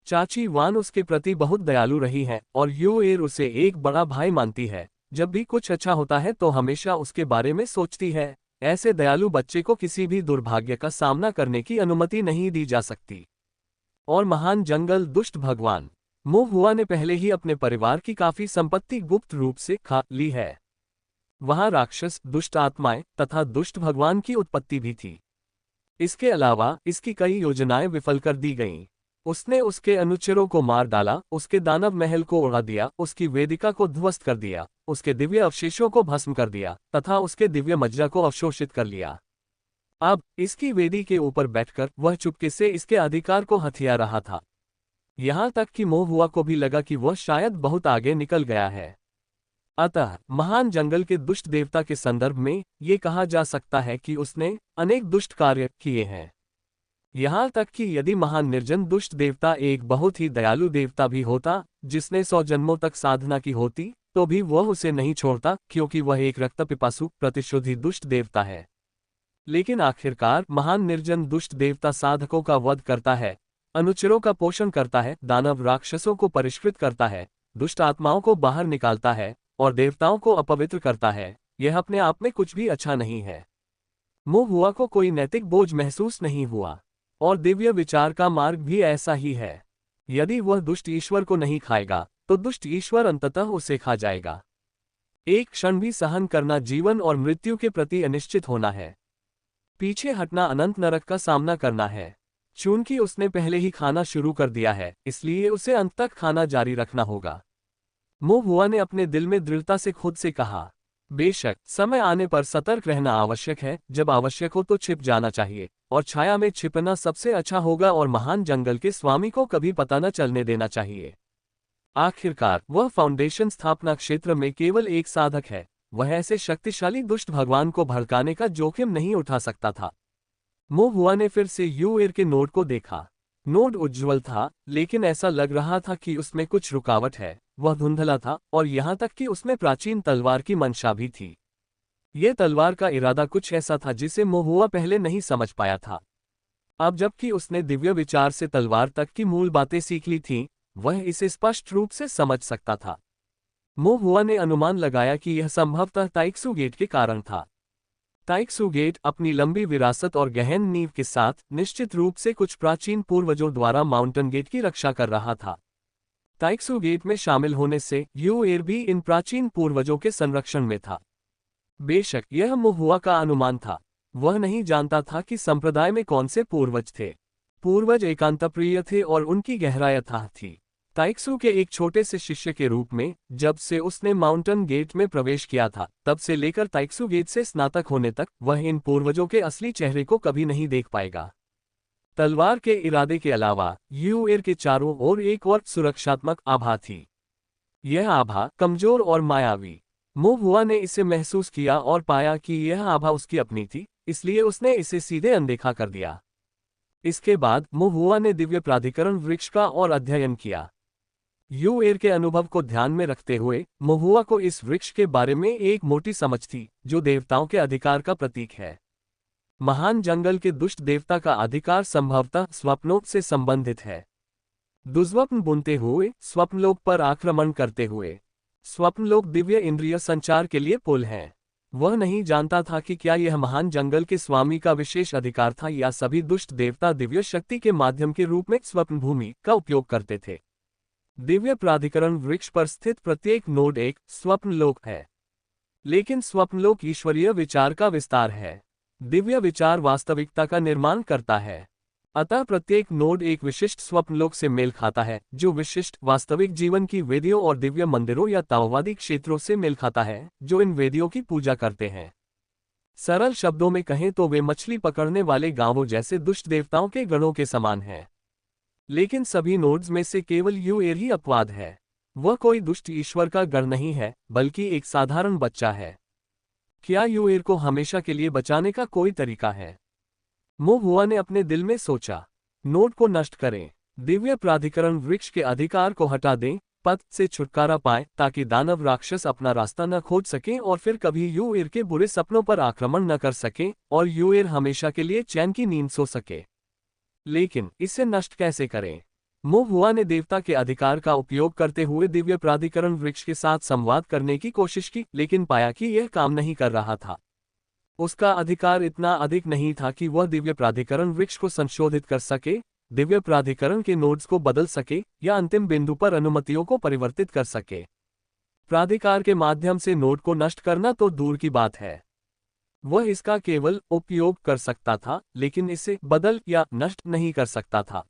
चाची वान उसके प्रति बहुत दयालु रही है और यू एर उसे एक बड़ा भाई मानती है। जब भी कुछ अच्छा होता है तो हमेशा उसके बारे में सोचती है। ऐसे दयालु बच्चे को किसी भी दुर्भाग्य का सामना करने की अनुमति नहीं दी जा सकती। और महान जंगल दुष्ट भगवान मुहुआ ने पहले ही अपने परिवार की काफी संपत्ति गुप्त रूप से खा ली है। वहां राक्षस, दुष्ट आत्माएं तथा दुष्ट भगवान की उत्पत्ति भी थी। इसके अलावा इसकी कई योजनाएं विफल कर दी गईं। उसने उसके अनुचरों को मार डाला, उसके दानव महल को उड़ा दिया, उसकी वेदिका को ध्वस्त कर दिया, उसके दिव्य अवशेषों को भस्म कर दिया तथा उसके दिव्य मज्जा को अवशोषित कर लिया। अब इसकी वेदी के ऊपर बैठकर वह चुपके से इसके अधिकार को हथिया रहा था। यहां तक कि मुहुआ को भी लगा कि वह शायद बहुत आगे निकल गया है। अतः महान जंगल के दुष्ट देवता के संदर्भ में ये कहा जा सकता है कि उसने अनेक दुष्ट कार्य किए हैं। यहाँ तक कि यदि महान निर्जन दुष्ट देवता एक बहुत ही दयालु देवता भी होता जिसने 100 जन्मों तक साधना की होती, तो भी वह उसे नहीं छोड़ता, क्योंकि वह एक रक्त पिपासु प्रतिशोधी दुष्ट देवता है। लेकिन आखिरकार महान निर्जन दुष्ट देवता साधकों का वध करता है, अनुचरों का पोषण करता है, दानव राक्षसों को परिष्कृत करता है, दुष्ट आत्माओं को बाहर निकालता है और देवताओं को अपवित्र करता है। यह अपने आप में कुछ भी अच्छा नहीं है। मुहुआ को कोई नैतिक बोझ महसूस नहीं हुआ और दिव्य विचार का मार्ग भी ऐसा ही है। यदि वह दुष्ट ईश्वर को नहीं खाएगा तो दुष्ट ईश्वर अंततः उसे खा जाएगा। एक क्षण भी सहन करना जीवन और मृत्यु के प्रति अनिश्चित होना है। पीछे हटना अनंत नरक का सामना करना है। चूंकि उसने पहले ही खाना शुरू कर दिया है, इसलिए उसे अंत तक खाना जारी रखना होगा। मुहुआ ने अपने दिल में दृढ़ता से खुद से कहा, बेशक समय आने पर सतर्क रहना आवश्यक है, जब आवश्यक हो तो छिप जाना चाहिए और छाया में छिपना सबसे अच्छा होगा और महान जंगल के स्वामी को कभी पता न चलने देना चाहिए। आखिरकार वह फाउंडेशन स्थापना क्षेत्र में केवल एक साधक है। वह ऐसे शक्तिशाली दुष्ट भगवान को भड़काने का जोखिम नहीं उठा सकता था। मुहुआ ने फिर से यू एर के नोट को देखा। नोट उज्ज्वल था, लेकिन ऐसा लग रहा था कि उसमें कुछ रुकावट है। वह धुंधला था और यहाँ तक कि उसमें प्राचीन तलवार की मंशा भी थी। यह तलवार का इरादा कुछ ऐसा था जिसे मुहुआ पहले नहीं समझ पाया था। अब जबकि उसने दिव्य विचार से तलवार तक की मूल बातें सीख ली थीं, वह इसे स्पष्ट रूप से समझ सकता था। मुहुआ ने अनुमान लगाया कि यह संभवतः ताइक्सू गेट के कारण था। ताइक्सू गेट अपनी लंबी विरासत और गहन नींव के साथ निश्चित रूप से कुछ प्राचीन पूर्वजों द्वारा माउंटेन गेट की रक्षा कर रहा था। ताइक्सू गेट में शामिल होने से यू एर भी इन प्राचीन पूर्वजों के संरक्षण में था। बेशक यह मुहुआ का अनुमान था। वह नहीं जानता था कि संप्रदाय में कौन से पूर्वज थे। पूर्वज एकांतप्रिय थे और उनकी गहराई अथाह थी। ताइक्सू के एक छोटे से शिष्य के रूप में जब से उसने माउंटेन गेट में प्रवेश किया था, तब से लेकर ताइक्सू गेट से स्नातक होने तक वह इन पूर्वजों के असली चेहरे को कभी नहीं देख पाएगा। तलवार के इरादे के अलावा यू एर के चारों ओर एक और सुरक्षात्मक आभा थी। यह आभा कमजोर और मायावी। मुहुआ ने इसे महसूस किया और पाया कि यह आभा उसकी अपनी थी, इसलिए उसने इसे सीधे अनदेखा कर दिया। इसके बाद मुहुआ ने दिव्य प्राधिकरण वृक्ष का और अध्ययन किया। यू एर के अनुभव को ध्यान में रखते हुए मुहुआ को इस वृक्ष के बारे में एक मोटी समझ थी, जो देवताओं के अधिकार का प्रतीक है। महान जंगल के दुष्ट देवता का अधिकार संभवतः स्वप्नों से संबंधित है। दुर्स्वप्न बुनते हुए, स्वप्नलोक पर आक्रमण करते हुए। स्वप्नलोक दिव्य इंद्रिय संचार के लिए पुल है। वह नहीं जानता था कि क्या यह महान जंगल के स्वामी का विशेष अधिकार था या सभी दुष्ट देवता दिव्य शक्ति के माध्यम के रूप में स्वप्न भूमि का उपयोग करते थे। दिव्य प्राधिकरण वृक्ष पर स्थित प्रत्येक नोड एक स्वप्नलोक है। लेकिन स्वप्नलोक ईश्वरीय विचार का विस्तार है। दिव्य विचार वास्तविकता का निर्माण करता है। अतः प्रत्येक नोड एक विशिष्ट स्वप्नलोक से मेल खाता है, जो विशिष्ट वास्तविक जीवन की वेदियों और दिव्य मंदिरों या ताओवादी क्षेत्रों से मेल खाता है, जो इन वेदियों की पूजा करते हैं। सरल शब्दों में कहें तो वे मछली पकड़ने वाले गांवों जैसे दुष्ट देवताओं के गणों के समान हैं। लेकिन सभी नोड्स में से केवल यूएर ही अपवाद है। वह कोई दुष्ट ईश्वर का गण नहीं है, बल्कि एक साधारण बच्चा है। क्या यूएर को हमेशा के लिए बचाने का कोई तरीका है? मोहुआ ने अपने दिल में सोचा। नोड को नष्ट करें, दिव्य प्राधिकरण वृक्ष के अधिकार को हटा दें, पथ से छुटकारा पाए ताकि दानव राक्षस अपना रास्ता न खोज सकें और फिर कभी यूएर के बुरे सपनों पर आक्रमण न कर सकें और यूएर हमेशा के लिए चैन की नींद सो सके। लेकिन इसे नष्ट कैसे करें? मोहुआ ने देवता के अधिकार का उपयोग करते हुए दिव्य प्राधिकरण वृक्ष के साथ संवाद करने की कोशिश की, लेकिन पाया कि यह काम नहीं कर रहा था। उसका अधिकार इतना अधिक नहीं था कि वह दिव्य प्राधिकरण वृक्ष को संशोधित कर सके, दिव्य प्राधिकरण के नोड्स को बदल सके या अंतिम बिंदु पर अनुमतियों को परिवर्तित कर सके। प्राधिकार के माध्यम से नोड को नष्ट करना तो दूर की बात है। वह इसका केवल उपयोग कर सकता था, लेकिन इसे बदल या नष्ट नहीं कर सकता था।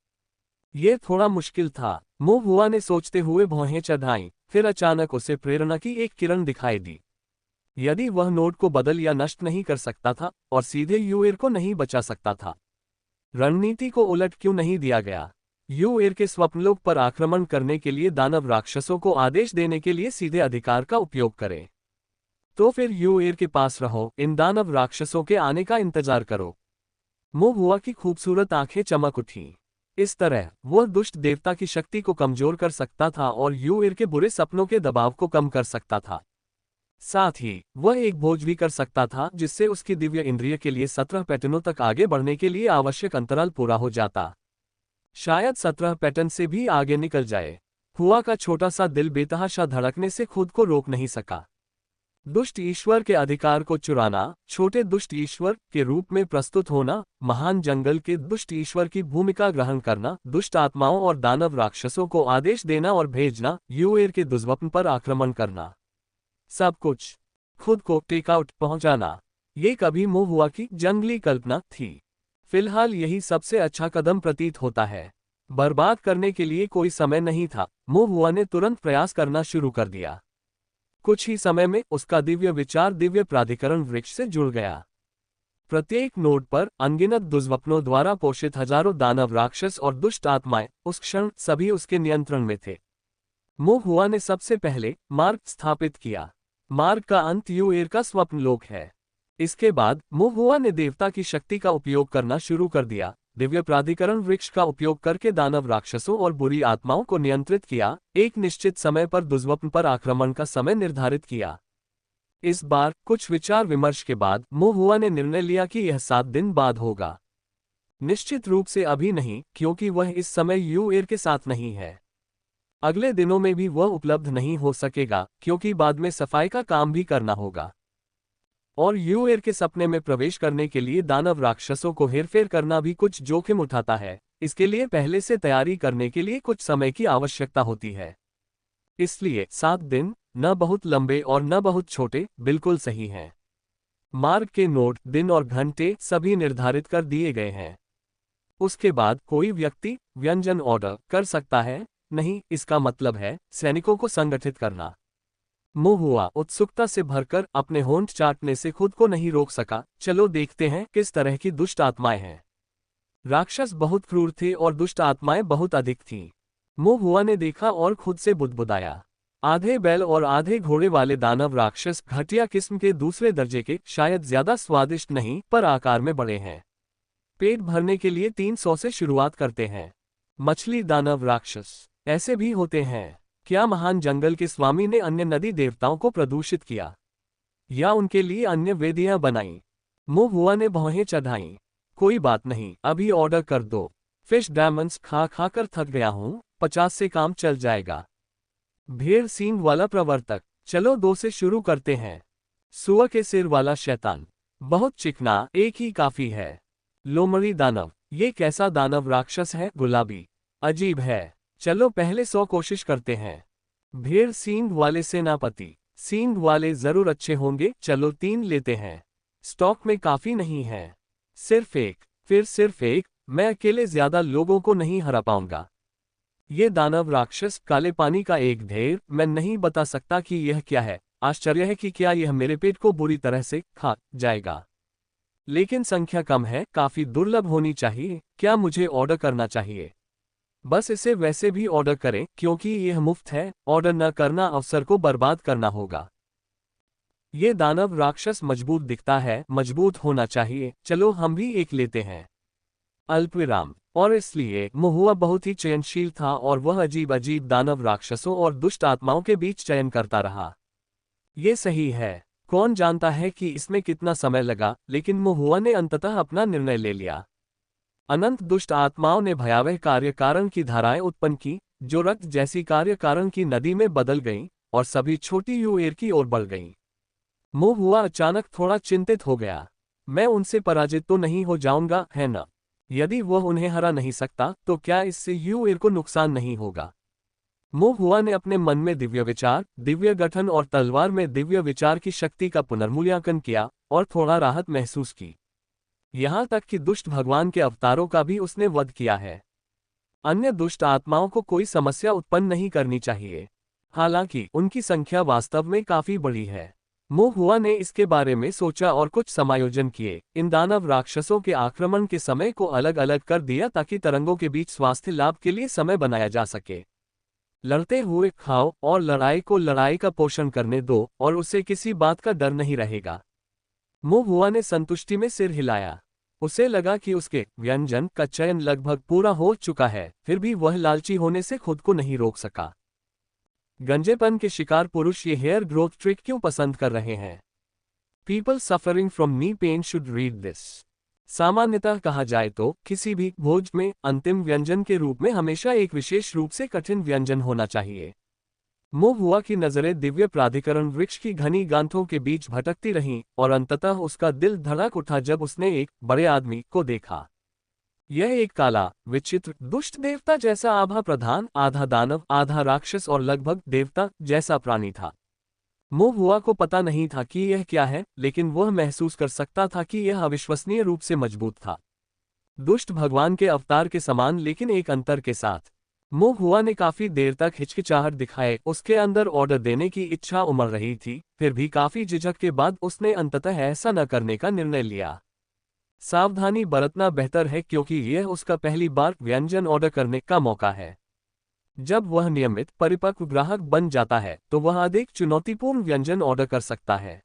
यह थोड़ा मुश्किल था। मोहुआ ने सोचते हुए भौहें चढ़ाईं, फिर अचानक उसे प्रेरणा की एक किरण दिखाई दी। यदि वह नोड को बदल या नष्ट नहीं कर सकता था और सीधे यूएर को नहीं बचा सकता था, रणनीति को उलट क्यों नहीं दिया गया? यूएर के स्वप्नलोक पर आक्रमण करने के लिए दानव राक्षसों को आदेश देने के लिए सीधे अधिकार का उपयोग करें। तो फिर यूएर के पास रहो, इन दानव राक्षसों के आने का इंतजार करो। मोहुआ की खूबसूरत आंखें चमक उठीं। इस तरह वह दुष्ट देवता की शक्ति को कमजोर कर सकता था और यूएर के बुरे सपनों के दबाव को कम कर सकता था। साथ ही वह एक भोज भी कर सकता था, जिससे उसकी दिव्य इंद्रिय के लिए 17 पैटर्नों तक आगे बढ़ने के लिए आवश्यक अंतराल पूरा हो जाता। शायद 17 पैटर्न से भी आगे निकल जाए। हुआ का छोटा सा दिल बेतहाशा धड़कने से खुद को रोक नहीं सका। दुष्ट ईश्वर के अधिकार को चुराना, छोटे दुष्ट ईश्वर के रूप में प्रस्तुत होना, महान जंगल के दुष्ट ईश्वर की भूमिका ग्रहण करना, दुष्ट आत्माओं और दानव राक्षसों को आदेश देना और भेजना, यूएर के दुष्स्वप्न पर आक्रमण करना, सब कुछ खुद को टेकआउट पहुंचाना, ये कभी मोहुआ की जंगली कल्पना थी। फिलहाल यही सबसे अच्छा कदम प्रतीत होता है। बर्बाद करने के लिए कोई समय नहीं था। मोहुआ ने तुरंत प्रयास करना शुरू कर दिया। कुछ ही समय में उसका दिव्य विचार दिव्य प्राधिकरण वृक्ष से जुड़ गया। प्रत्येक नोड पर अनगिनत दुष्स्वप्नों द्वारा पोषित हजारों दानव राक्षस और दुष्ट आत्माएं उस क्षण सभी उसके नियंत्रण में थे। मोहुआ ने सबसे पहले मार्ग स्थापित किया। मार्ग का अंत यूएर का स्वप्नलोक है। इसके बाद मोहुआ ने देवता की शक्ति का उपयोग करना शुरू कर दिया। दिव्य प्राधिकरण वृक्ष का उपयोग करके दानव राक्षसों और बुरी आत्माओं को नियंत्रित किया। एक निश्चित समय पर दुष्स्वप्न पर आक्रमण का समय निर्धारित किया। इस बार कुछ विचार विमर्श के बाद मोहुआ ने निर्णय लिया कि यह 7 दिन बाद होगा। निश्चित रूप से अभी नहीं, क्योंकि वह इस समय यूएर के साथ नहीं है। अगले दिनों में भी वह उपलब्ध नहीं हो सकेगा, क्योंकि बाद में सफाई का काम भी करना होगा। और यूएर के सपने में प्रवेश करने के लिए दानव राक्षसों को हेरफेर करना भी कुछ जोखिम उठाता है। इसके लिए पहले से तैयारी करने के लिए कुछ समय की आवश्यकता होती है। इसलिए 7 दिन न बहुत लंबे और न बहुत छोटे, बिल्कुल सही हैं। मार्ग के नोड, दिन और घंटे सभी निर्धारित कर दिए गए हैं। उसके बाद कोई व्यक्ति व्यंजन ऑर्डर कर सकता है। नहीं, इसका मतलब है सैनिकों को संगठित करना। मोहुआ उत्सुकता से भरकर अपने होंठ चाटने से खुद को नहीं रोक सका। चलो देखते हैं किस तरह की दुष्ट आत्माएं हैं। राक्षस बहुत क्रूर थे और दुष्ट आत्माएं बहुत अधिक थीं। मोहुआ ने देखा और खुद से बुदबुदाया। आधे बैल और आधे घोड़े वाले दानव राक्षस घटिया किस्म के दूसरे दर्जे के, शायद ज्यादा स्वादिष्ट नहीं पर आकार में बड़े हैं। पेट भरने के लिए 300 से शुरुआत करते हैं। मछली दानव राक्षस ऐसे भी होते हैं। क्या महान जंगल के स्वामी ने अन्य नदी देवताओं को प्रदूषित किया या उनके लिए अन्य वेदियां बनाईं? मोहुआ ने भौहें चढ़ाईं। कोई बात नहीं, अभी ऑर्डर कर दो। फिश डायमंड्स खा खा कर थक गया हूं, 50 से काम चल जाएगा। भेड़ सींग वाला प्रवर्तक। चलो 2 से शुरू करते हैं। सुअर के सिर वाला शैतान। बहुत चिकना, एक ही काफी है। लोमड़ी दानव। ये कैसा दानव राक्षस है? गुलाबी। अजीब है। चलो पहले 100 कोशिश करते हैं। भेड़ सींग वाले सेनापति। सींग वाले जरूर अच्छे होंगे, चलो 3 लेते हैं। स्टॉक में काफी नहीं है। सिर्फ एक। फिर सिर्फ एक। मैं अकेले ज्यादा लोगों को नहीं हरा पाऊंगा। ये दानव राक्षस, काले पानी का एक ढेर। मैं नहीं बता सकता कि यह क्या है। आश्चर्य है कि क्या यह मेरे पेट को बुरी तरह से खा जाएगा। लेकिन संख्या कम है, काफी दुर्लभ होनी चाहिए। क्या मुझे ऑर्डर करना चाहिए? बस इसे वैसे भी ऑर्डर करें क्योंकि यह मुफ्त है। ऑर्डर न करना अवसर को बर्बाद करना होगा। ये दानव राक्षस मजबूत दिखता है, मजबूत होना चाहिए। चलो हम भी एक लेते हैं। अल्पविराम। और इसलिए महुआ बहुत ही चयनशील था और वह अजीब अजीब दानव राक्षसों और दुष्ट आत्माओं के बीच चयन करता रहा। ये सही है। कौन जानता है कि इसमें कितना समय लगा, लेकिन महुआ ने अंततः अपना निर्णय ले लिया। अनंत दुष्ट आत्माओं ने भयावह कार्यकारण की धाराएं उत्पन्न की, जो रक्त जैसी कार्यकारण की नदी में बदल गईं और सभी छोटी यूएर की ओर बढ़ गईं। महुआ अचानक थोड़ा चिंतित हो गया। मैं उनसे पराजित तो नहीं हो जाऊंगा, है ना? यदि वह उन्हें हरा नहीं सकता तो क्या इससे यूएर को नुकसान नहीं होगा? महुआ ने अपने मन में दिव्य विचार, दिव्य गठन और तलवार में दिव्य विचार की शक्ति का पुनर्मूल्यांकन किया और थोड़ा राहत महसूस की। यहां तक कि दुष्ट भगवान के अवतारों का भी उसने वध किया है। अन्य दुष्ट आत्माओं को कोई समस्या उत्पन्न नहीं करनी चाहिए। हालांकि उनकी संख्या वास्तव में काफी बड़ी है। महुआ ने इसके बारे में सोचा और कुछ समायोजन किए। इन दानव राक्षसों के आक्रमण के समय को अलग अलग कर दिया ताकि तरंगों के बीच स्वास्थ्य लाभ के लिए समय बनाया जा सके। लड़ते हुए खाओ और लड़ाई को लड़ाई का पोषण करने दो और उसे किसी बात का डर नहीं रहेगा। महुआ ने संतुष्टि में सिर हिलाया। उसे लगा कि उसके व्यंजन का चयन लगभग पूरा हो चुका है, फिर भी वह लालची होने से खुद को नहीं रोक सका। गंजेपन के शिकार पुरुष ये हेयर ग्रोथ ट्रिक क्यों पसंद कर रहे हैं? People suffering from knee pain should read this. सामान्यतः कहा जाए तो किसी भी भोज में अंतिम व्यंजन के रूप में हमेशा एक विशेष रूप से कठिन व्यंजन होना चाहिए। महुआ की नजरें दिव्य प्राधिकरण वृक्ष की घनी गांठों के बीच भटकती रहीं और अंततः उसका दिल धड़क उठा जब उसने एक बड़े आदमी को देखा। यह एक काला, विचित्र, दुष्ट देवता जैसा आभा प्रधान, आधा दानव आधा राक्षस और लगभग देवता जैसा प्राणी था। महुआ को पता नहीं था कि यह क्या है, लेकिन वह महसूस कर सकता था कि यह अविश्वसनीय रूप से मजबूत था। दुष्ट भगवान के अवतार के समान, लेकिन एक अंतर के साथ। महुआ ने काफी देर तक हिचकिचाहट दिखाए। उसके अंदर ऑर्डर देने की इच्छा उमड़ रही थी, फिर भी काफी झिझक के बाद उसने अंततः ऐसा न करने का निर्णय लिया। सावधानी बरतना बेहतर है क्योंकि यह उसका पहली बार व्यंजन ऑर्डर करने का मौका है। जब वह नियमित परिपक्व ग्राहक बन जाता है तो वह अधिक चुनौतीपूर्ण व्यंजन ऑर्डर कर सकता है।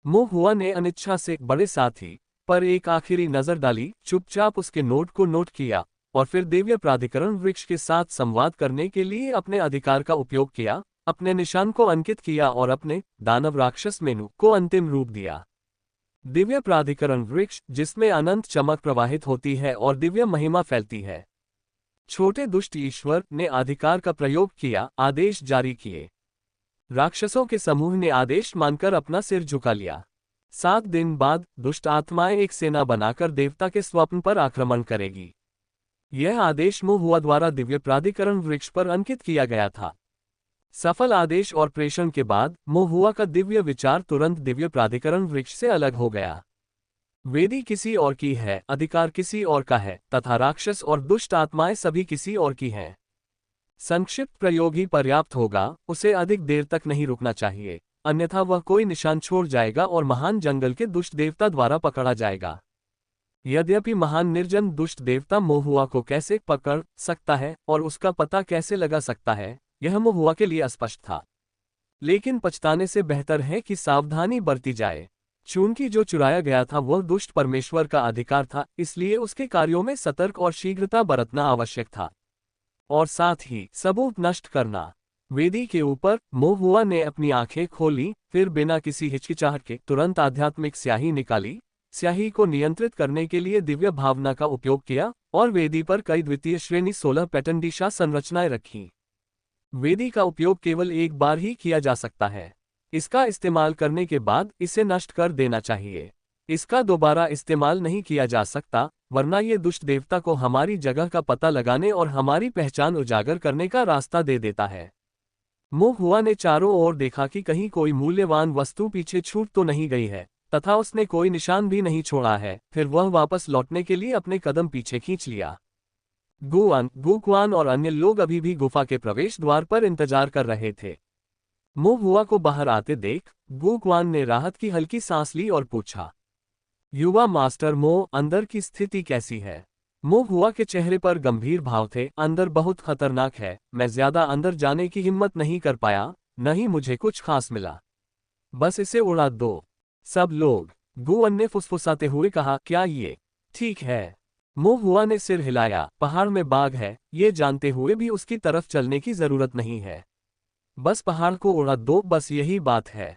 महुआ ने अनिच्छा से बड़े साथी पर एक आखिरी नजर डाली, चुपचाप उसके नोट को नोट किया और फिर दिव्य प्राधिकरण वृक्ष के साथ संवाद करने के लिए अपने अधिकार का उपयोग किया, अपने निशान को अंकित किया और अपने दानव राक्षस मेनू को अंतिम रूप दिया। दिव्य प्राधिकरण वृक्ष, जिसमें अनंत चमक प्रवाहित होती है और दिव्य महिमा फैलती है। छोटे दुष्ट ईश्वर ने अधिकार का प्रयोग किया, आदेश जारी किए। राक्षसों के समूह ने आदेश मानकर अपना सिर झुका लिया। 7 दिन बाद दुष्ट आत्माएं एक सेना बनाकर देवता के स्वप्न पर आक्रमण करेगी। यह आदेश महुआ द्वारा दिव्य प्राधिकरण वृक्ष पर अंकित किया गया था। सफल आदेश और प्रेषण के बाद महुआ का दिव्य विचार तुरंत दिव्य प्राधिकरण वृक्ष से अलग हो गया। वेदी किसी और की है, अधिकार किसी और का है, तथा राक्षस और दुष्ट आत्माएं सभी किसी और की हैं। संक्षिप्त प्रयोग ही पर्याप्त होगा, उसे अधिक देर तक नहीं रुकना चाहिए, अन्यथा वह कोई निशान छोड़ जाएगा और महान जंगल के दुष्ट देवता द्वारा पकड़ा जाएगा। यद्यपि महान निर्जन दुष्ट देवता महुआ को कैसे पकड़ सकता है और उसका पता कैसे लगा सकता है, यह महुआ के लिए अस्पष्ट था। लेकिन पछताने से बेहतर है कि सावधानी बरती जाए। चूंकि जो चुराया गया था वह दुष्ट परमेश्वर का अधिकार था, इसलिए उसके कार्यों में सतर्क और शीघ्रता बरतना आवश्यक था, और साथ ही सबूत नष्ट करना। वेदी के ऊपर महुआ ने अपनी आंखें खोली, फिर बिना किसी हिचकिचाहट के तुरंत आध्यात्मिक स्याही निकाली, स्याही को नियंत्रित करने के लिए दिव्य भावना का उपयोग किया और वेदी पर कई द्वितीय श्रेणी 16 पैटर्न दिशा संरचनाएं रखीं। वेदी का उपयोग केवल एक बार ही किया जा सकता है। इसका इस्तेमाल करने के बाद इसे नष्ट कर देना चाहिए। इसका दोबारा इस्तेमाल नहीं किया जा सकता, वरना ये दुष्ट देवता को हमारी जगह का पता लगाने और हमारी पहचान उजागर करने का रास्ता दे देता है। मुंह हुआ ने चारों ओर देखा कि कहीं कोई मूल्यवान वस्तु पीछे छूट तो नहीं गई है, तथा उसने कोई निशान भी नहीं छोड़ा है। फिर वह वापस लौटने के लिए अपने कदम पीछे खींच लिया। गुआन, गुक्वान और अन्य लोग अभी भी गुफा के प्रवेश द्वार पर इंतजार कर रहे थे। मुंह हुआ को बाहर आते देख गुक्वान ने राहत की हल्की सांस ली और पूछा, युवा मास्टर मो, अंदर की स्थिति कैसी है? मुंह हुआ के चेहरे पर गंभीर भाव थे। अंदर बहुत खतरनाक है, मैं ज्यादा अंदर जाने की हिम्मत नहीं कर पाया, न ही मुझे कुछ खास मिला। बस इसे उड़ा दो। सब लोग, गुआन ने फुसफुसाते हुए कहा, क्या ये ठीक है? मुंह हुआ ने सिर हिलाया। पहाड़ में बाघ है, ये जानते हुए भी उसकी तरफ चलने की जरूरत नहीं है। बस पहाड़ को उड़ा दो, बस यही बात है।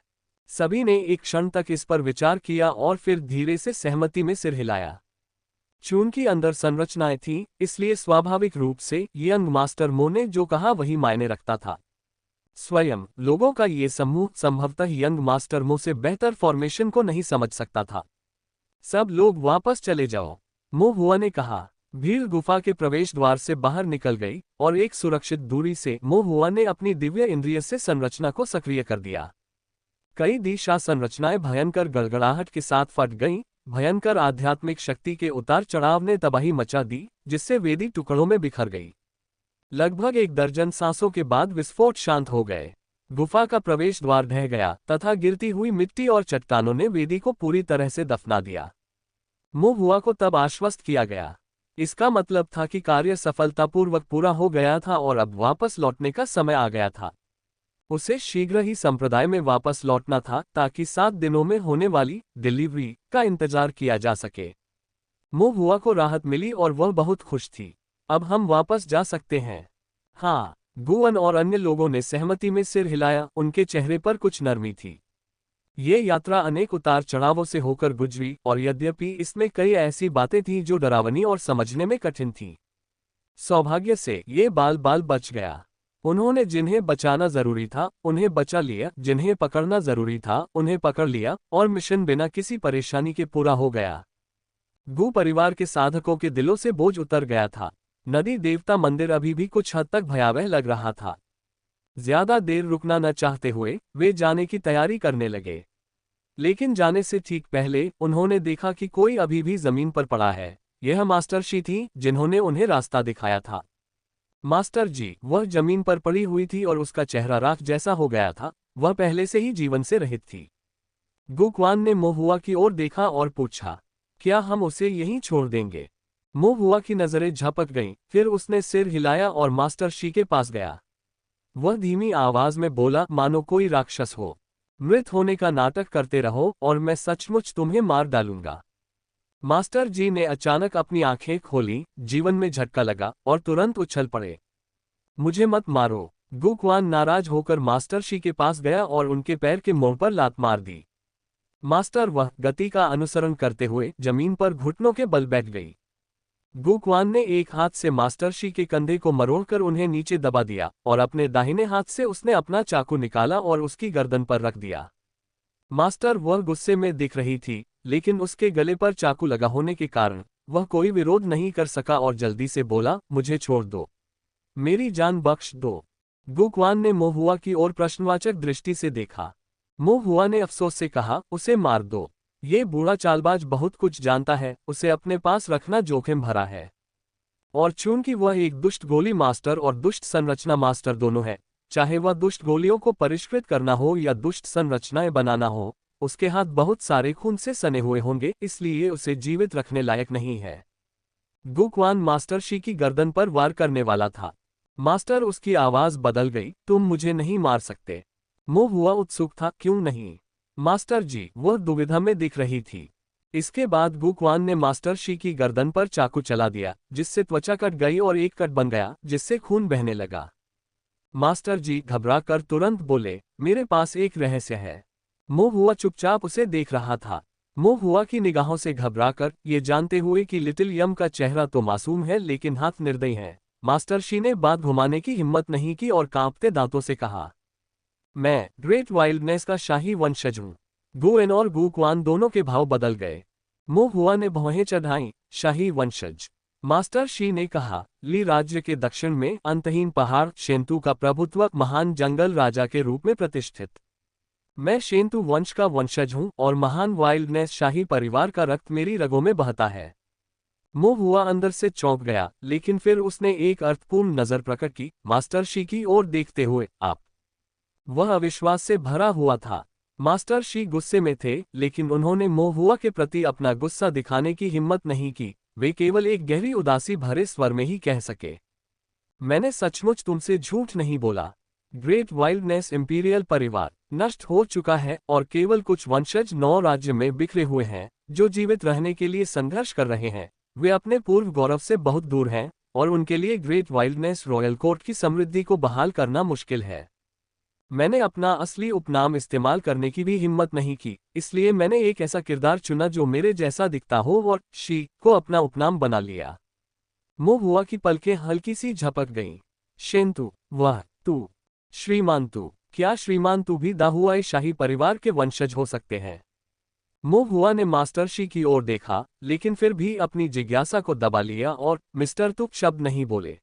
सभी ने एक क्षण तक इस पर विचार किया और फिर धीरे से सहमति में सिर हिलाया। चूंकि अंदर संरचनाएं थीं, इसलिए स्वाभाविक रूप से यंग मास्टर मो ने जो कहा वही मायने रखता था। स्वयं लोगों का ये समूह संभवतः यंग मास्टर मो से बेहतर फॉर्मेशन को नहीं समझ सकता था। सब लोग वापस चले जाओ, मुंह हुआ ने कहा। भीड़ गुफा के प्रवेश द्वार से बाहर निकल गई और एक सुरक्षित दूरी से मुंह हुआ ने अपनी दिव्य इंद्रिय से संरचना को सक्रिय कर दिया। कई दिशा संरचनाएं भयंकर गड़गड़ाहट के साथ फट गईं। भयंकर आध्यात्मिक शक्ति के उतार चढ़ाव ने तबाही मचा दी, जिससे वेदी टुकड़ों में बिखर गई। लगभग 1 दर्जन सांसों के बाद विस्फोट शांत हो गए। गुफा का प्रवेश द्वार ढह गया तथा गिरती हुई मिट्टी और चट्टानों ने वेदी को पूरी तरह से दफना दिया। मुंह हुआ को तब आश्वस्त किया गया। इसका मतलब था कि कार्य सफलतापूर्वक पूरा हो गया था और अब वापस लौटने का समय आ गया था। उसे शीघ्र ही संप्रदाय में वापस लौटना था ताकि 7 दिनों में होने वाली डिलीवरी का इंतजार किया जा सके। मुंह हुआ को राहत मिली और वह बहुत खुश थी। अब हम वापस जा सकते हैं। हाँ, गुआन और अन्य लोगों ने सहमति में सिर हिलाया। उनके चेहरे पर कुछ नरमी थी। ये यात्रा अनेक उतार चढ़ावों से होकर गुजरी और यद्यपि इसमें कई ऐसी बातें थीं जो डरावनी और समझने में कठिन थीं, सौभाग्य से ये बाल बच गया। उन्होंने जिन्हें बचाना जरूरी था उन्हें बचा लिया, जिन्हें पकड़ना जरूरी था उन्हें पकड़ लिया, और मिशन बिना किसी परेशानी के पूरा हो गया। गु परिवार के साधकों के दिलों से बोझ उतर गया था। नदी देवता मंदिर अभी भी कुछ हद तक भयावह लग रहा था। ज्यादा देर रुकना न चाहते हुए वे जाने की तैयारी करने लगे। लेकिन जाने से ठीक पहले उन्होंने देखा कि कोई अभी भी जमीन पर पड़ा है। यह मास्टर शी थी जिन्होंने उन्हें रास्ता दिखाया था। मास्टर जी, वह जमीन पर पड़ी हुई थी और उसका चेहरा राख जैसा हो गया था। वह पहले से ही जीवन से रहित थी। गुक्वान ने मोहुआ की ओर देखा और पूछा, क्या हम उसे यहीं छोड़ देंगे? मोहुआ की नजरें झपक गईं, फिर उसने सिर हिलाया और मास्टर शी के पास गया। वह धीमी आवाज में बोला, मानो कोई राक्षस हो। मृत होने का नाटक करते रहो और मैं सचमुच तुम्हें मार डालूंगा। मास्टर जी ने अचानक अपनी आंखें खोली, जीवन में झटका लगा और तुरंत उछल पड़े। मुझे मत मारो। गुक्वान नाराज होकर मास्टर शी के पास गया और उनके पैर के मोड़ पर लात मार दी। मास्टर वह गति का अनुसरण करते हुए जमीन पर घुटनों के बल बैठ गई। गुक्वान ने एक हाथ से मास्टर शी के कंधे को मरोड़कर उन्हें नीचे दबा दिया और अपने दाहिने हाथ से उसने अपना चाकू निकाला और उसकी गर्दन पर रख दिया। मास्टर वह गुस्से में दिख रही थी, लेकिन उसके गले पर चाकू लगा होने के कारण वह कोई विरोध नहीं कर सका और जल्दी से बोला, मुझे छोड़ दो, मेरी जान बख्श दो। गुक्वान ने मोहुआ की ओर प्रश्नवाचक दृष्टि से देखा। मोहुआ ने अफसोस से कहा, उसे मार दो। ये बूढ़ा चालबाज बहुत कुछ जानता है, उसे अपने पास रखना जोखिम भरा है। और चूंकि वह एक दुष्ट गोली मास्टर और दुष्ट संरचना मास्टर दोनों है, चाहे वह दुष्ट गोलियों को परिष्कृत करना हो या दुष्ट संरचनाएं बनाना हो, उसके हाथ बहुत सारे खून से सने हुए होंगे, इसलिए उसे जीवित रखने लायक नहीं है। गुक्वान मास्टर शी की गर्दन पर वार करने वाला था। मास्टर, उसकी आवाज बदल गई, तुम मुझे नहीं मार सकते। मोहुआ उत्सुक था, क्यों नहीं? मास्टर जी, वह दुविधा में दिख रही थी। इसके बाद गुक्वान ने मास्टर शी की गर्दन पर चाकू चला दिया, जिससे त्वचा कट गई और एक कट बन गया, जिससे खून बहने लगा। मास्टर जी घबराकर तुरंत बोले, मेरे पास एक रहस्य है। मोहुआ चुपचाप उसे देख रहा था। मोहुआ की निगाहों से घबराकर, ये जानते हुए कि लिटिल यम का चेहरा तो मासूम है लेकिन हाथ निर्दयी है, मास्टर शी ने बात घुमाने की हिम्मत नहीं की और कांपते दांतों से कहा, मैं ग्रेट वाइल्डनेस का शाही वंशज हूँ। गुएन और गु क्वान दोनों के भाव बदल गए। मो हुआ ने भौहें चढ़ाई। शाही वंशज, मास्टर शी ने कहा, ली राज्य के दक्षिण में अंतहीन पहाड़ शेंतु का प्रभुत्व महान जंगल राजा के रूप में प्रतिष्ठित। मैं शेंतु वंश का वंशज हूँ और महान वाइल्डनेस शाही परिवार का रक्त मेरी रगों में बहता है। मो हुआ अंदर से चौंक गया, लेकिन फिर उसने एक अर्थपूर्ण नजर प्रकट की मास्टर शी की ओर देखते हुए। आप? वह अविश्वास से भरा हुआ था। मास्टर शी गुस्से में थे, लेकिन उन्होंने मो हुआ के प्रति अपना गुस्सा दिखाने की हिम्मत नहीं की। वे केवल एक गहरी उदासी भरे स्वर में ही कह सके, मैंने सचमुच तुमसे झूठ नहीं बोला। ग्रेट वाइल्डनेस इंपीरियल परिवार नष्ट हो चुका है और केवल कुछ वंशज नौ राज्य में बिखरे हुए हैं जो जीवित रहने के लिए संघर्ष कर रहे हैं। वे अपने पूर्व गौरव से बहुत दूर हैं और उनके लिए ग्रेट वाइल्डनेस रॉयल कोर्ट की समृद्धि को बहाल करना मुश्किल है। मैंने अपना असली उपनाम इस्तेमाल करने की भी हिम्मत नहीं की, इसलिए मैंने एक ऐसा किरदार चुना जो मेरे जैसा दिखता हो और शी को अपना उपनाम बना लिया। मो हुआ की पलकें हल्की सी झपक गईं। शेंतु, वह तू? श्रीमान तू? क्या श्रीमान तू भी दाहुआई शाही परिवार के वंशज हो सकते हैं? मो हुआ ने मास्टर शी की ओर देखा, लेकिन फिर भी अपनी जिज्ञासा को दबा लिया और मिस्टर तुक शब्द नहीं बोले।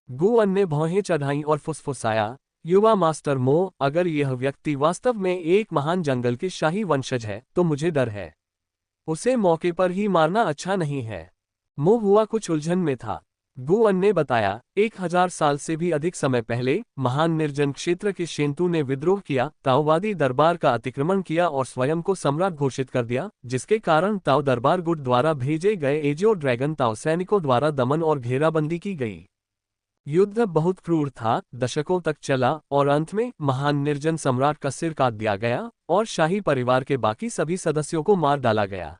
गुअन ने भौहें चढ़ाई और फुसफुसाया, युवा मास्टर मो, अगर यह व्यक्ति वास्तव में एक महान जंगल के शाही वंशज है तो मुझे डर है। उसे मौके पर ही मारना अच्छा नहीं है। मो हुआ कुछ उलझन में था। गुअन ने बताया, 1000 साल से भी अधिक समय पहले महान निर्जन क्षेत्र के शेंतु ने विद्रोह किया, ताओवादी दरबार का अतिक्रमण किया और स्वयं को सम्राट घोषित कर दिया, जिसके कारण ताओ दरबार गुट द्वारा भेजे गए एजियो ड्रैगन ताओ सैनिकों द्वारा दमन और घेराबंदी की गई। युद्ध बहुत क्रूर था, दशकों तक चला और अंत में महान निर्जन सम्राट का सिर काट दिया गया और शाही परिवार के बाकी सभी सदस्यों को मार डाला गया।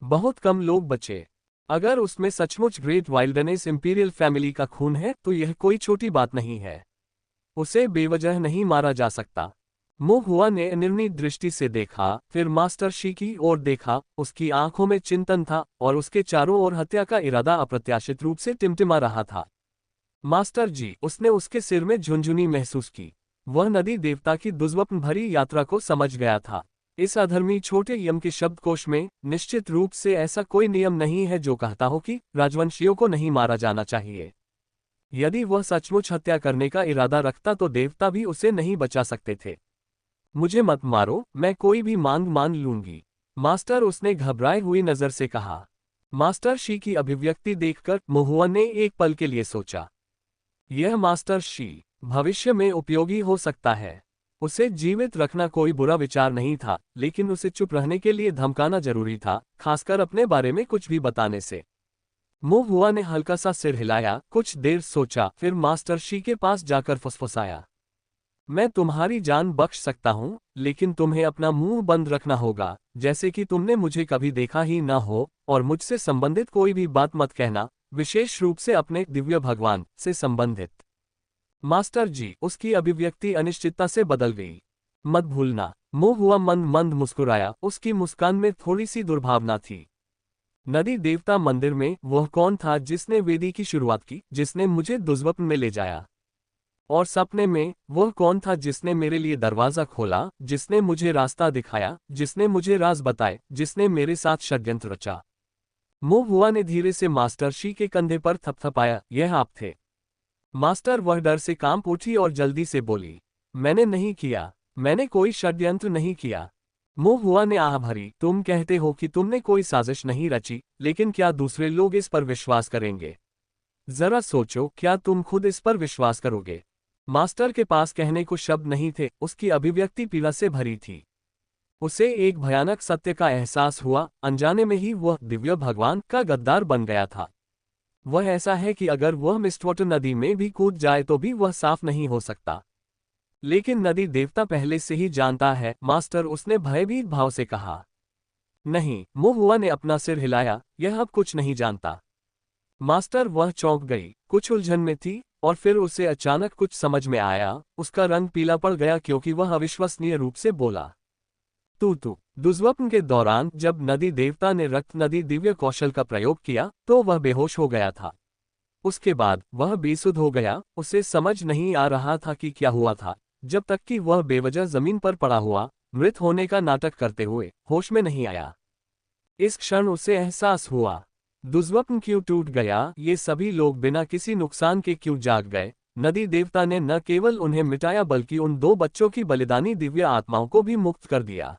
बहुत कम लोग बचे। अगर उसमें सचमुच ग्रेट वाइल्डनेस इंपीरियल फैमिली का खून है तो यह कोई छोटी बात नहीं है। उसे बेवजह नहीं मारा जा सकता। मो हुआ ने निर्णय दृष्टि से देखा, फिर मास्टर शी की ओर देखा। उसकी आंखों में चिंतन था और उसके चारों ओर हत्या का इरादा अप्रत्याशित रूप से टिमटिमा रहा था। मास्टर जी, उसने उसके सिर में झुंझुनी महसूस की। वह नदी देवता की दुर्स्वप्न भरी यात्रा को समझ गया था। इस अधर्मी छोटे यम के शब्दकोश में निश्चित रूप से ऐसा कोई नियम नहीं है जो कहता हो कि राजवंशियों को नहीं मारा जाना चाहिए। यदि वह सचमुच हत्या करने का इरादा रखता तो देवता भी उसे नहीं बचा सकते थे। मुझे मत मारो, मैं कोई भी मांग मान लूंगी। मास्टर, उसने घबराए हुई नजर से कहा। मास्टर शी की अभिव्यक्ति देखकर महुआ ने एक पल के लिए सोचा, यह मास्टर शी भविष्य में उपयोगी हो सकता है। उसे जीवित रखना कोई बुरा विचार नहीं था, लेकिन उसे चुप रहने के लिए धमकाना जरूरी था, खासकर अपने बारे में कुछ भी बताने से। मो हुआ ने हल्का सा सिर हिलाया, कुछ देर सोचा, फिर मास्टर शी के पास जाकर फुसफुसाया, मैं तुम्हारी जान बख्श सकता हूं, लेकिन तुम्हें अपना मुंह बंद रखना होगा, जैसे कि तुमने मुझे कभी देखा ही ना हो, और मुझसे संबंधित कोई भी बात मत कहना, विशेष रूप से अपने दिव्य भगवान से संबंधित। मास्टर जी, उसकी अभिव्यक्ति अनिश्चितता से बदल गई। मत भूलना। मो हुआ मंद मंद मुस्कुराया, उसकी मुस्कान में थोड़ी सी दुर्भावना थी। नदी देवता मंदिर में वह कौन था जिसने वेदी की शुरुआत की, जिसने मुझे दुर्स्वप्न में ले जाया? और सपने में वह कौन था जिसने मेरे लिए दरवाजा खोला, जिसने मुझे रास्ता दिखाया, जिसने मुझे राज बताए, जिसने मेरे साथ षड्यंत्र रचा? मो हुआ ने धीरे से मास्टर शी के कंधे पर थपथपाया, यह आप थे? मास्टर वह डर से कांप उठी और जल्दी से बोली, मैंने नहीं किया, मैंने कोई षड्यंत्र नहीं किया। मो हुआ ने आह भरी, तुम कहते हो कि तुमने कोई साजिश नहीं रची, लेकिन क्या दूसरे लोग इस पर विश्वास करेंगे? जरा सोचो, क्या तुम खुद इस पर विश्वास करोगे? मास्टर के पास कहने को शब्द नहीं थे, उसकी अभिव्यक्ति पीड़ा से भरी थी। उसे एक भयानक सत्य का एहसास हुआ, अनजाने में ही वह दिव्य भगवान का गद्दार बन गया था। वह ऐसा है कि अगर वह मिस्टवाटर नदी में भी कूद जाए तो भी वह साफ नहीं हो सकता। लेकिन नदी देवता पहले से ही जानता है, मास्टर, उसने भयभीत भाव से कहा। नहीं, मो हुआ ने अपना सिर हिलाया, यह अब कुछ नहीं जानता। मास्टर, वह चौंक गई, कुछ उलझन में थी, और फिर उसे अचानक कुछ समझ में आया। उसका रंग पीला पड़ गया क्योंकि वह अविश्वसनीय रूप से बोला, तू दुर्स्वप्न के दौरान जब नदी देवता ने रक्त नदी दिव्य कौशल का प्रयोग किया तो वह बेहोश हो गया था। उसके बाद वह बेसुध हो गया, उसे समझ नहीं आ रहा था कि क्या हुआ था, जब तक कि वह बेवजह जमीन पर पड़ा हुआ, मृत होने का नाटक करते हुए होश में नहीं आया। इस क्षण उसे एहसास हुआ, दुष्स्वप्न क्यों टूट गया, ये सभी लोग बिना किसी नुकसान के क्यों जाग गए। नदी देवता ने न केवल उन्हें मिटाया बल्कि उन 2 बच्चों की बलिदानी दिव्य आत्माओं को भी मुक्त कर दिया।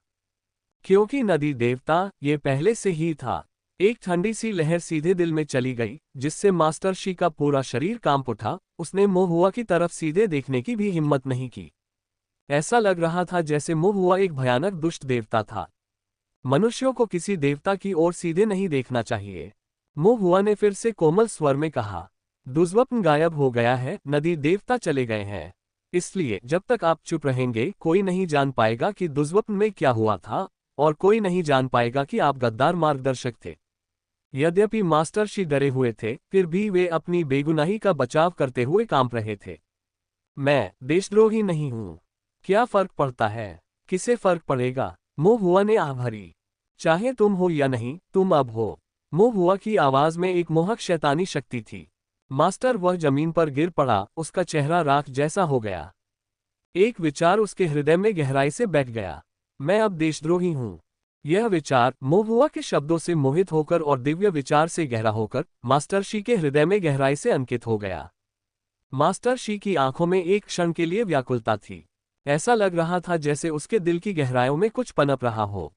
क्योंकि नदी देवता ये पहले से ही था। एक ठंडी सी लहर सीधे दिल में चली गई, जिससे मास्टर शी का पूरा शरीर कांप उठा। उसने मोहुआ की तरफ सीधे देखने की भी हिम्मत नहीं की। ऐसा लग रहा था जैसे मोहुआ एक भयानक दुष्ट देवता था। मनुष्यों को किसी देवता की ओर सीधे नहीं देखना चाहिए। मोहुआ ने फिर से कोमल स्वर में कहा, दुष्स्वप्न गायब हो गया है, नदी देवता चले गए हैं। इसलिए जब तक आप चुप रहेंगे कोई नहीं जान पाएगा कि दुष्स्वप्न में क्या हुआ था, और कोई नहीं जान पाएगा कि आप गद्दार मार्गदर्शक थे। यद्यपि मास्टर शी डरे हुए थे, फिर भी वे अपनी बेगुनाही का बचाव करते हुए कांप रहे थे। मैं देशद्रोही नहीं हूं। क्या फर्क पड़ता है? किसे फर्क पड़ेगा? मोहुआ ने आह भरी। चाहे तुम हो या नहीं, तुम अब हो। मोहुआ की आवाज में एक मोहक शैतानी शक्ति थी। मास्टर वह जमीन पर गिर पड़ा, उसका चेहरा राख जैसा हो गया। एक विचार उसके हृदय में गहराई से बैठ गया, मैं अब देशद्रोही हूं। यह विचार मोहुआ के शब्दों से मोहित होकर और दिव्य विचार से गहरा होकर मास्टर शी के हृदय में गहराई से अंकित हो गया। मास्टर शी की आंखों में एक क्षण के लिए व्याकुलता थी। ऐसा लग रहा था जैसे उसके दिल की गहराइयों में कुछ पनप रहा हो।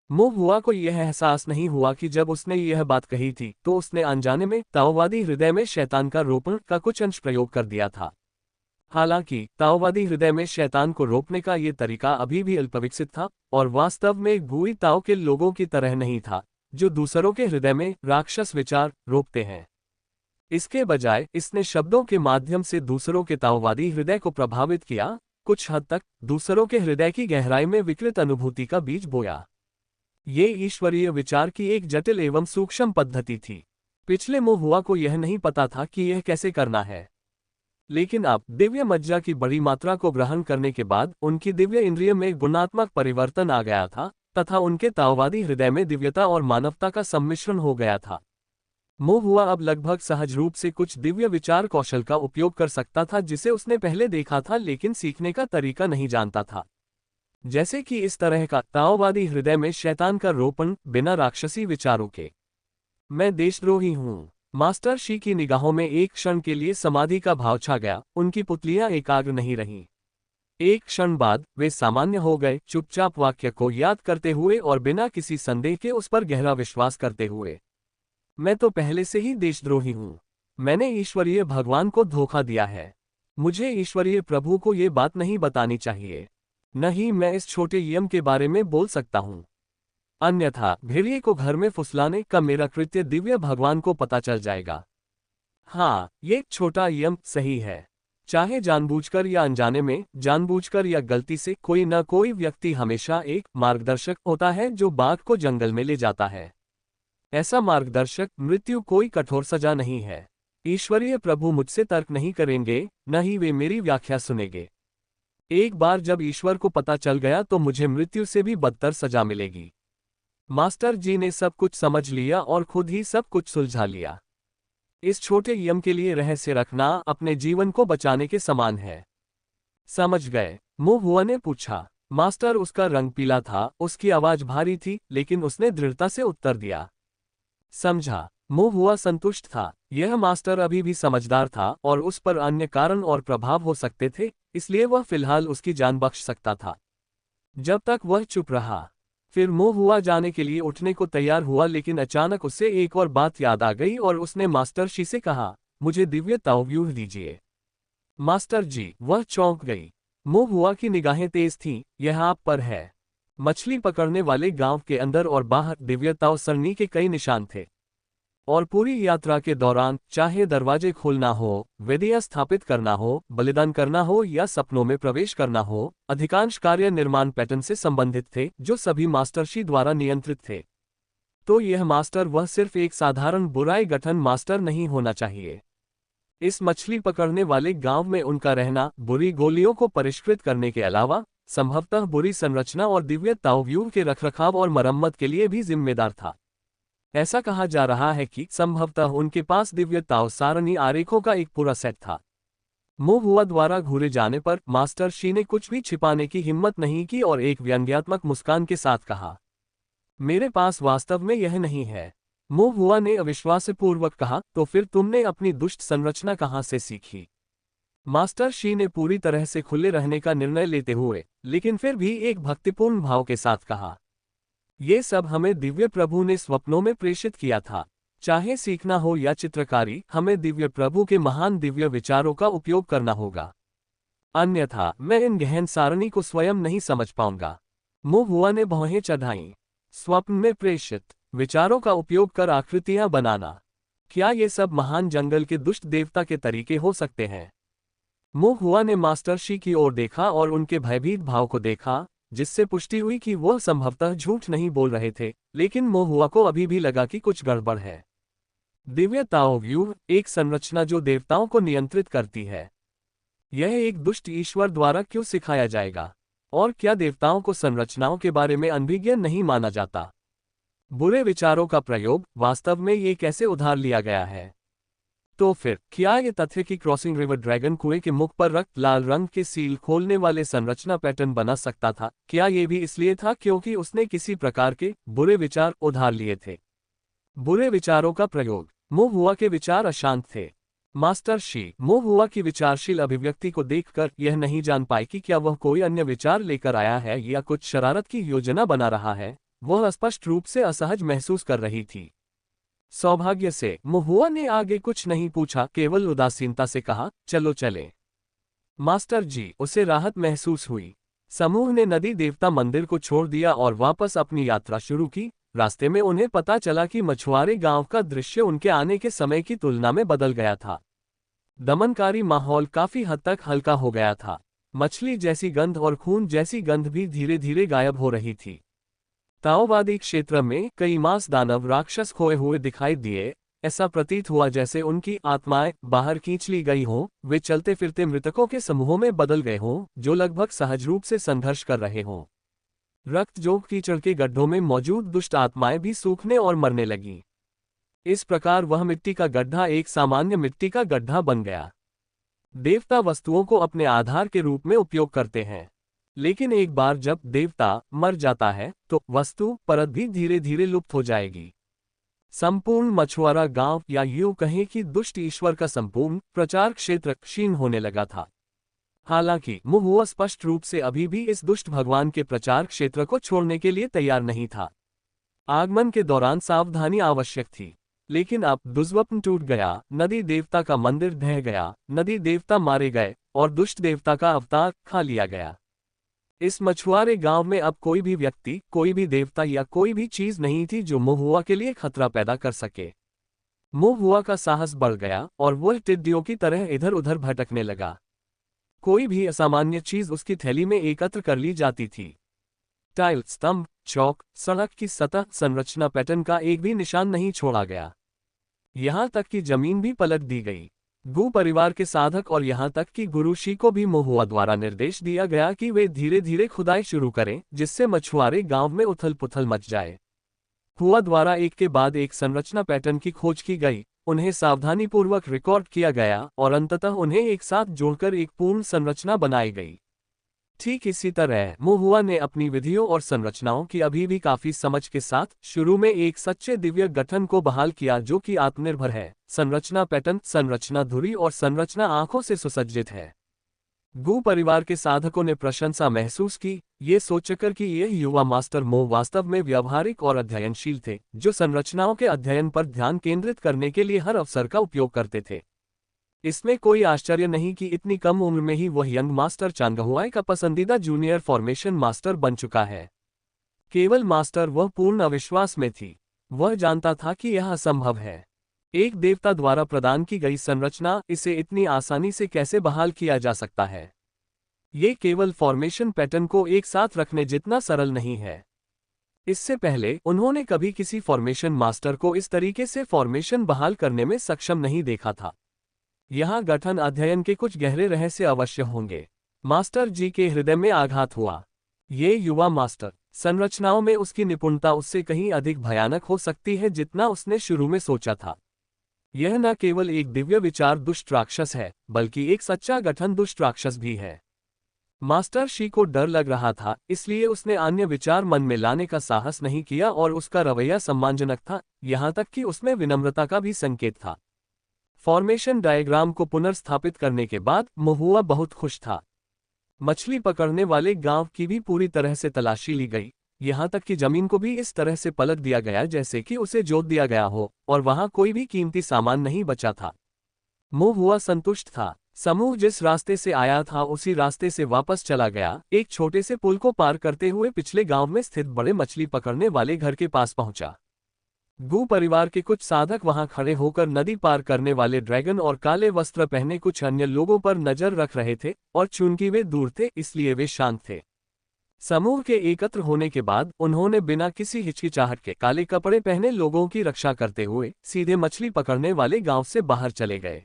मोहुआ को यह एहसास नहीं हुआ कि जब उसने यह बात कही थी तो उसने अनजाने में ताओवादी हृदय में शैतान का रोपण का कुछ अंश प्रयोग कर दिया था। हालांकि ताओवादी हृदय में शैतान को रोकने का ये तरीका अभी भी अल्पविकसित था और वास्तव में भूई ताओ के लोगों की तरह नहीं था, जो दूसरों के हृदय में राक्षस विचार रोकते हैं। इसके बजाय इसने शब्दों के माध्यम से दूसरों के ताओवादी हृदय को प्रभावित किया, कुछ हद तक दूसरों के हृदय की गहराई में विकृत अनुभूति का बीज बोया। ये ईश्वरीय विचार की एक जटिल एवं सूक्ष्म पद्धति थी। पिछले मोहुआ को यह नहीं पता था कि यह कैसे करना है, लेकिन अब दिव्य मज्जा की बड़ी मात्रा को ग्रहण करने के बाद उनकी दिव्य इंद्रिय में गुणात्मक परिवर्तन आ गया था तथा उनके ताओवादी हृदय में दिव्यता और मानवता का सम्मिश्रण हो गया था। मोहुआ अब लगभग सहज रूप से कुछ दिव्य विचार कौशल का उपयोग कर सकता था जिसे उसने पहले देखा था लेकिन सीखने का तरीका नहीं जानता था। जैसे कि इस तरह का ताओवादी हृदय में शैतान का रोपण बिना राक्षसी विचारों के। मैं देशद्रोही हूं। मास्टर शी की निगाहों में एक क्षण के लिए समाधि का भाव छा गया, उनकी पुतलियां एकाग्र नहीं रहीं। एक क्षण बाद वे सामान्य हो गए, चुपचाप वाक्य को याद करते हुए और बिना किसी संदेह के उस पर गहरा विश्वास करते हुए। मैं तो पहले से ही देशद्रोही हूं। मैंने ईश्वरीय भगवान को धोखा दिया है। मुझे ईश्वरीय प्रभु को ये बात नहीं बतानी चाहिए। न ही मैं इस छोटे यम के बारे में बोल सकता हूं। अन्यथा भेड़िए को घर में फुसलाने का मेरा कृत्य दिव्य भगवान को पता चल जाएगा। हाँ, ये छोटा यम सही है। चाहे जानबूझकर या अनजाने में, जानबूझकर या गलती से, कोई न कोई व्यक्ति हमेशा एक मार्गदर्शक होता है जो बाघ को जंगल में ले जाता है। ऐसा मार्गदर्शक मृत्यु कोई कठोर सजा नहीं है। ईश्वरीय प्रभु मुझसे तर्क नहीं करेंगे, न ही वे मेरी व्याख्या सुनेंगे। एक बार जब ईश्वर को पता चल गया तो मुझे मृत्यु से भी बदतर सजा मिलेगी। मास्टर जी ने सब कुछ समझ लिया और खुद ही सब कुछ सुलझा लिया। इस छोटे यम के लिए रहस्य रखना अपने जीवन को बचाने के समान है। समझ गए? मोहुआ ने पूछा। मास्टर, उसका रंग पीला था, उसकी आवाज भारी थी, लेकिन उसने दृढ़ता से उत्तर दिया। समझा। मोहुआ संतुष्ट था। यह मास्टर अभी भी समझदार था और उस पर अन्य कारण और प्रभाव हो सकते थे, इसलिए वह फिलहाल उसकी जान बख्श सकता था। जब तक वह चुप रहा। फिर मोहुआ जाने के लिए उठने को तैयार हुआ, लेकिन अचानक उसे एक और बात याद आ गई और उसने मास्टर शी से कहा, मुझे दिव्य ताओव्यूह दीजिए। मास्टर जी, वह चौंक गई। मोहुआ की निगाहें तेज थीं। यह आप पर है। मछली पकड़ने वाले गांव के अंदर और बाहर दिव्य ताओ सरनी के कई निशान थे, और पूरी यात्रा के दौरान चाहे दरवाजे खोलना हो, वेदियां स्थापित करना हो, बलिदान करना हो या सपनों में प्रवेश करना हो, अधिकांश कार्य निर्माण पैटर्न से संबंधित थे जो सभी मास्टरशी द्वारा नियंत्रित थे। तो यह मास्टर वह सिर्फ एक साधारण बुराई गठन मास्टर नहीं होना चाहिए। इस मछली पकड़ने वाले गांव में उनका रहना बुरी गोलियों को परिष्कृत करने के अलावा संभवतः बुरी संरचना और दिव्य ताओव्यूह के रखरखाव और मरम्मत के लिए भी जिम्मेदार था। ऐसा कहा जा रहा है कि संभवतः उनके पास दिव्य ताओ सारणी आरेखों का एक पूरा सेट था। मोहुआ द्वारा घूरे जाने पर मास्टर शी ने कुछ भी छिपाने की हिम्मत नहीं की और एक व्यंग्यात्मक मुस्कान के साथ कहा, मेरे पास वास्तव में यह नहीं है। मोहुआ ने अविश्वासपूर्वक कहा, तो फिर तुमने अपनी दुष्ट संरचना कहाँ से सीखी? मास्टर शी ने पूरी तरह से खुले रहने का निर्णय लेते हुए, लेकिन फिर भी एक भक्तिपूर्ण भाव के साथ कहा, ये सब हमें दिव्य प्रभु ने स्वप्नों में प्रेषित किया था। चाहे सीखना हो या चित्रकारी, हमें दिव्य प्रभु के महान दिव्य विचारों का उपयोग करना होगा, अन्यथा मैं इन गहन सारणी को स्वयं नहीं समझ पाऊंगा। मोहुआ ने भौहें चढ़ाईं। स्वप्न में प्रेषित विचारों का उपयोग कर आकृतियां बनाना, क्या ये सब महान जंगल के दुष्ट देवता के तरीके हो सकते हैं? मोहुआ ने मास्टर शी की ओर देखा और उनके भयभीत भाव को देखा, जिससे पुष्टि हुई कि वह संभवतः झूठ नहीं बोल रहे थे, लेकिन मोहुआ को अभी भी लगा कि कुछ गड़बड़ है। दिव्य ताओ व्यूह, एक संरचना जो देवताओं को नियंत्रित करती है। यह एक दुष्ट ईश्वर द्वारा क्यों सिखाया जाएगा? और क्या देवताओं को संरचनाओं के बारे में अनभिज्ञ नहीं माना जाता? बुरे विचारों का प्रयोग, वास्तव में ये कैसे उधार लिया गया है? तो फिर क्या ये तथ्य कि क्रॉसिंग रिवर ड्रैगन कुएं के मुख पर रक्त लाल रंग के सील खोलने वाले संरचना पैटर्न बना सकता था, क्या ये भी इसलिए था क्योंकि उसने किसी प्रकार के बुरे विचार उधार लिए थे? बुरे विचारों का प्रयोग, मोहुआ के विचार अशांत थे। मास्टर शी मोहुआ की विचारशील अभिव्यक्ति को देखकर यह नहीं जान पाई कि क्या वह कोई अन्य विचार लेकर आया है या कुछ शरारत की योजना बना रहा है। वह स्पष्ट रूप से असहज महसूस कर रही थी। सौभाग्य से मोहुआ ने आगे कुछ नहीं पूछा, केवल उदासीनता से कहा, चलो चले। मास्टर जी, उसे राहत महसूस हुई। समूह ने नदी देवता मंदिर को छोड़ दिया और वापस अपनी यात्रा शुरू की। रास्ते में उन्हें पता चला कि मछुआरे गांव का दृश्य उनके आने के समय की तुलना में बदल गया था। दमनकारी माहौल काफी हद तक हल्का हो गया था। मछली जैसी गंध और खून जैसी गंध भी धीरे धीरे गायब हो रही थी। ताओवादी क्षेत्र में कई मांस दानव राक्षस खोए हुए दिखाई दिए। ऐसा प्रतीत हुआ जैसे उनकी आत्माएं बाहर खींच ली गई हों। वे चलते फिरते मृतकों के समूहों में बदल गए हों, जो लगभग सहज रूप से संघर्ष कर रहे हों। रक्त जोग कीचड़ के गड्ढों में मौजूद दुष्ट आत्माएं भी सूखने और मरने लगीं। इस प्रकार वह मिट्टी का गड्ढा एक सामान्य मिट्टी का गड्ढा बन गया। देवता वस्तुओं को अपने आधार के रूप में उपयोग करते हैं, लेकिन एक बार जब देवता मर जाता है तो वस्तु परत भी धीरे धीरे लुप्त हो जाएगी। संपूर्ण मछुआरा गांव, या यूं कहें कि दुष्ट ईश्वर का संपूर्ण प्रचार क्षेत्र क्षीण होने लगा था। हालांकि मोहुआ स्पष्ट रूप से अभी भी इस दुष्ट भगवान के प्रचार क्षेत्र को छोड़ने के लिए तैयार नहीं था। आगमन के दौरान सावधानी आवश्यक थी, लेकिन अब दुष्स्वप्न टूट गया। नदी देवता का मंदिर ढह गया, नदी देवता मारे गए और दुष्ट देवता का अवतार खा लिया गया। इस मछुआरे गांव में अब कोई भी व्यक्ति, कोई भी देवता या कोई भी चीज नहीं थी जो मोहुआ के लिए खतरा पैदा कर सके। मोहुआ का साहस बढ़ गया और वह टिड्डियों की तरह इधर उधर भटकने लगा। कोई भी असामान्य चीज उसकी थैली में एकत्र कर ली जाती थी। टाइल, स्तंभ, चौक, सड़क की सतह संरचना पैटर्न का एक भी निशान नहीं छोड़ा गया। यहां तक कि जमीन भी पलट दी गई। गु परिवार के साधक और यहां तक कि गुरु शी को भी मोहुआ द्वारा निर्देश दिया गया कि वे धीरे धीरे खुदाई शुरू करें, जिससे मछुआरे गांव में उथल पुथल मच जाए। हुआ द्वारा एक के बाद एक संरचना पैटर्न की खोज की गई, उन्हें सावधानीपूर्वक रिकॉर्ड किया गया और अंततः उन्हें एक साथ जोड़कर एक पूर्ण संरचना बनाई गई। ठीक इसी तरह मोहुआ ने अपनी विधियों और संरचनाओं की अभी भी काफी समझ के साथ शुरू में एक सच्चे दिव्य गठन को बहाल किया जो कि आत्मनिर्भर है। संरचना पैटर्न, संरचना धुरी और संरचना आंखों से सुसज्जित है। गु परिवार के साधकों ने प्रशंसा महसूस की, ये सोचकर कि यह युवा मास्टर मो वास्तव में व्यावहारिक और अध्ययनशील थे, जो संरचनाओं के अध्ययन पर ध्यान केंद्रित करने के लिए हर अवसर का उपयोग करते थे। इसमें कोई आश्चर्य नहीं कि इतनी कम उम्र में ही वह यंग मास्टर चांगहुआई का पसंदीदा जूनियर फॉर्मेशन मास्टर बन चुका है। केवल मास्टर वह पूर्ण अविश्वास में थी। वह जानता था कि यह असंभव है। एक देवता द्वारा प्रदान की गई संरचना, इसे इतनी आसानी से कैसे बहाल किया जा सकता है? ये केवल फॉर्मेशन पैटर्न को एक साथ रखने जितना सरल नहीं है। इससे पहले उन्होंने कभी किसी फॉर्मेशन मास्टर को इस तरीके से फॉर्मेशन बहाल करने में सक्षम नहीं देखा था। यहाँ गठन अध्ययन के कुछ गहरे रहस्य अवश्य होंगे। मास्टर जी के हृदय में आघात हुआ। ये युवा मास्टर संरचनाओं में उसकी निपुणता उससे कहीं अधिक भयानक हो सकती है जितना उसने शुरू में सोचा था। यह न केवल एक दिव्य विचार दुष्ट राक्षस है, बल्कि एक सच्चा गठन दुष्ट राक्षस भी है। मास्टर शी को डर लग रहा था, इसलिए उसने अन्य विचार मन में लाने का साहस नहीं किया और उसका रवैया सम्मानजनक था, यहाँ तक कि उसमें विनम्रता का भी संकेत था। फॉर्मेशन डायग्राम को पुनर्स्थापित करने के बाद महुआ बहुत खुश था। मछली पकड़ने वाले गांव की भी पूरी तरह से तलाशी ली गई, यहाँ तक कि जमीन को भी इस तरह से पलट दिया गया जैसे कि उसे जोत दिया गया हो, और वहां कोई भी कीमती सामान नहीं बचा था। महुआ संतुष्ट था। समूह जिस रास्ते से आया था उसी रास्ते से वापस चला गया, एक छोटे से पुल को पार करते हुए पिछले गांव में स्थित बड़े मछली पकड़ने वाले घर के पास पहुंचा। गू परिवार के कुछ साधक वहां खड़े होकर नदी पार करने वाले ड्रैगन और काले वस्त्र पहने कुछ अन्य लोगों पर नजर रख रहे थे, और चूंकि वे दूर थे इसलिए वे शांत थे। समूह के एकत्र होने के बाद उन्होंने बिना किसी हिचकिचाहट के काले कपड़े पहने लोगों की रक्षा करते हुए सीधे मछली पकड़ने वाले गांव से बाहर चले गए।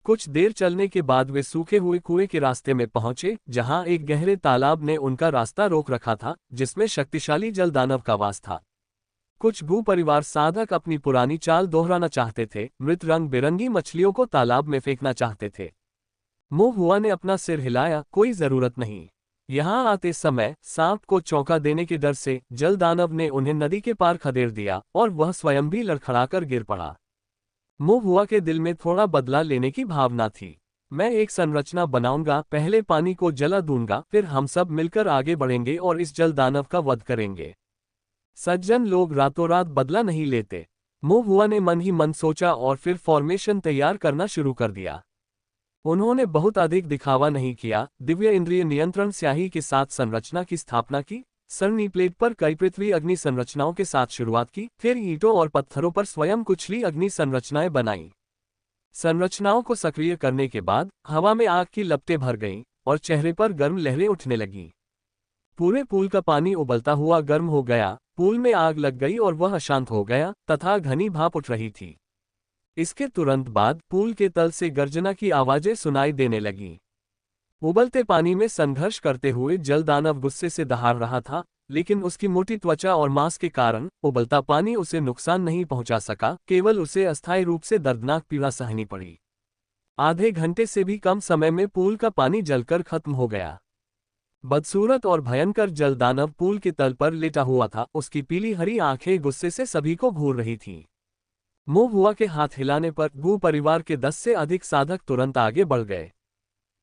कुछ देर चलने के बाद वे सूखे हुए कुएं के रास्ते में पहुंचे, जहां एक गहरे तालाब ने उनका रास्ता रोक रखा था, जिसमें शक्तिशाली जलदानव का वास था। कुछ भू परिवार साधक अपनी पुरानी चाल दोहराना चाहते थे, मृत रंग बिरंगी मछलियों को तालाब में फेंकना चाहते थे। महुआ ने अपना सिर हिलाया, कोई जरूरत नहीं। यहाँ आते समय सांप को चौंका देने के डर से जलदानव ने उन्हें नदी के पार खदेड़ दिया और वह स्वयं भी लड़खड़ाकर गिर पड़ा। महुआ के दिल में थोड़ा बदला लेने की भावना थी। मैं एक संरचना बनाऊंगा, पहले पानी को जला दूंगा, फिर हम सब मिलकर आगे बढ़ेंगे और इस जलदानव का वध करेंगे। सज्जन लोग रातों रात बदला नहीं लेते। महुआ ने मन ही मन सोचा और फिर फॉर्मेशन तैयार करना शुरू कर दिया। उन्होंने बहुत अधिक दिखावा नहीं किया, दिव्य इंद्रिय नियंत्रण स्याही के साथ संरचना की स्थापना की, सरनी प्लेट पर कई पृथ्वी अग्नि संरचनाओं के साथ शुरुआत की, फिर ईंटों और पत्थरों पर स्वयं कुचली अग्नि संरचनाएं बनाईं। संरचनाओं को सक्रिय करने के बाद हवा में आग की लपटें भर गईं और चेहरे पर गर्म लहरें उठने लगीं। पूरे पूल का पानी उबलता हुआ गर्म हो गया, पूल में आग लग गई और वह अशांत हो गया तथा घनी भाप उठ रही थी। इसके तुरंत बाद पूल के तल से गर्जना की आवाजें सुनाई देने लगीं। उबलते पानी में संघर्ष करते हुए जलदानव गुस्से से दहाड़ रहा था, लेकिन उसकी मोटी त्वचा और मांस के कारण उबलता पानी उसे नुकसान नहीं पहुंचा सका, केवल उसे अस्थायी रूप से दर्दनाक पीड़ा सहनी पड़ी। आधे घंटे से भी कम समय में पूल का पानी जलकर खत्म हो गया। बदसूरत और भयंकर जलदानव पूल के तल पर लेटा हुआ था, उसकी पीली हरी आंखें गुस्से से सभी को घूर रही थीं। महुआ के हाथ हिलाने पर गू परिवार के 10 से अधिक साधक तुरंत आगे बढ़ गए।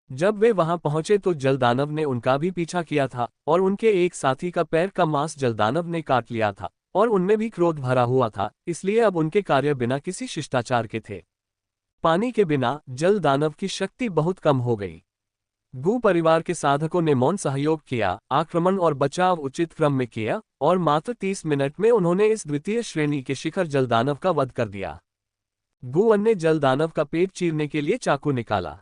जब वे वहां पहुंचे तो जलदानव ने उनका भी पीछा किया था और उनके एक साथी का पैर का मांस जलदानव ने काट लिया था और उनमें भी क्रोध भरा हुआ था, इसलिए अब उनके कार्य बिना किसी शिष्टाचार के थे। पानी के बिना जलदानव की शक्ति बहुत कम हो गई। गू परिवार के साधकों ने मौन सहयोग किया, आक्रमण और बचाव उचित क्रम में किया और मात्र 30 मिनट में उन्होंने इस द्वितीय श्रेणी के शिखर जलदानव का वध कर दिया। गुवन ने जलदानव का पेट चीरने के लिए चाकू निकाला।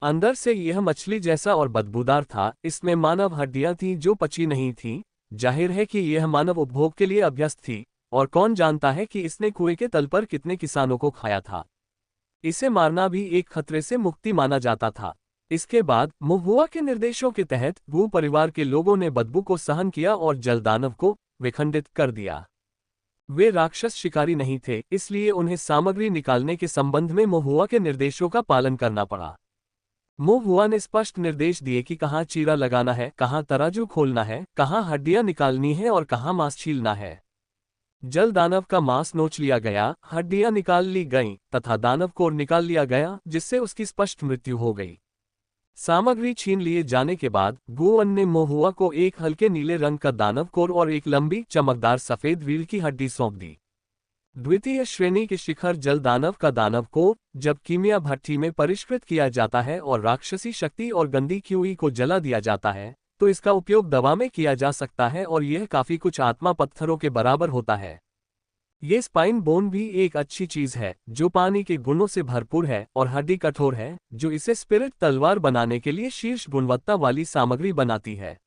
अंदर से यह मछली जैसा और बदबूदार था, इसमें मानव हड्डियां थीं जो पची नहीं थीं। जाहिर है कि यह मानव उपभोग के लिए अभ्यस्त थी, और कौन जानता है कि इसने कुएं के तल पर कितने किसानों को खाया था। इसे मारना भी एक खतरे से मुक्ति माना जाता था। इसके बाद महुआ के निर्देशों के तहत गू परिवार के लोगों ने बदबू को सहन किया और जलदानव को विखंडित कर दिया। वे राक्षस शिकारी नहीं थे, इसलिए उन्हें सामग्री निकालने के संबंध में महुआ के निर्देशों का पालन करना पड़ा। महुआ ने स्पष्ट निर्देश दिए कि कहाँ चीरा लगाना है, कहाँ तराजू खोलना है, कहाँ हड्डियां निकालनी है और कहाँ मांस छीलना है। जलदानव का मांस नोच लिया गया, हड्डियां निकाल ली गईं तथा दानव कोर निकाल लिया गया, जिससे उसकी स्पष्ट मृत्यु हो गई। सामग्री छीन लिए जाने के बाद गुवन ने महुआ को एक हल्के नीले रंग का दानव कोर और एक लंबी चमकदार सफेद रीढ़ की हड्डी सौंप दी। द्वितीय श्रेणी के शिखर जलदानव का दानव को जब कीमिया भट्ठी में परिष्कृत किया जाता है और राक्षसी शक्ति और गंदी क्यूई को जला दिया जाता है, तो इसका उपयोग दवा में किया जा सकता है और यह काफी कुछ आत्मा पत्थरों के बराबर होता है। ये स्पाइन बोन भी एक अच्छी चीज है जो पानी के गुणों से भरपूर है, और हड्डी कठोर है जो इसे स्पिरिट तलवार बनाने के लिए शीर्ष गुणवत्ता वाली सामग्री बनाती है।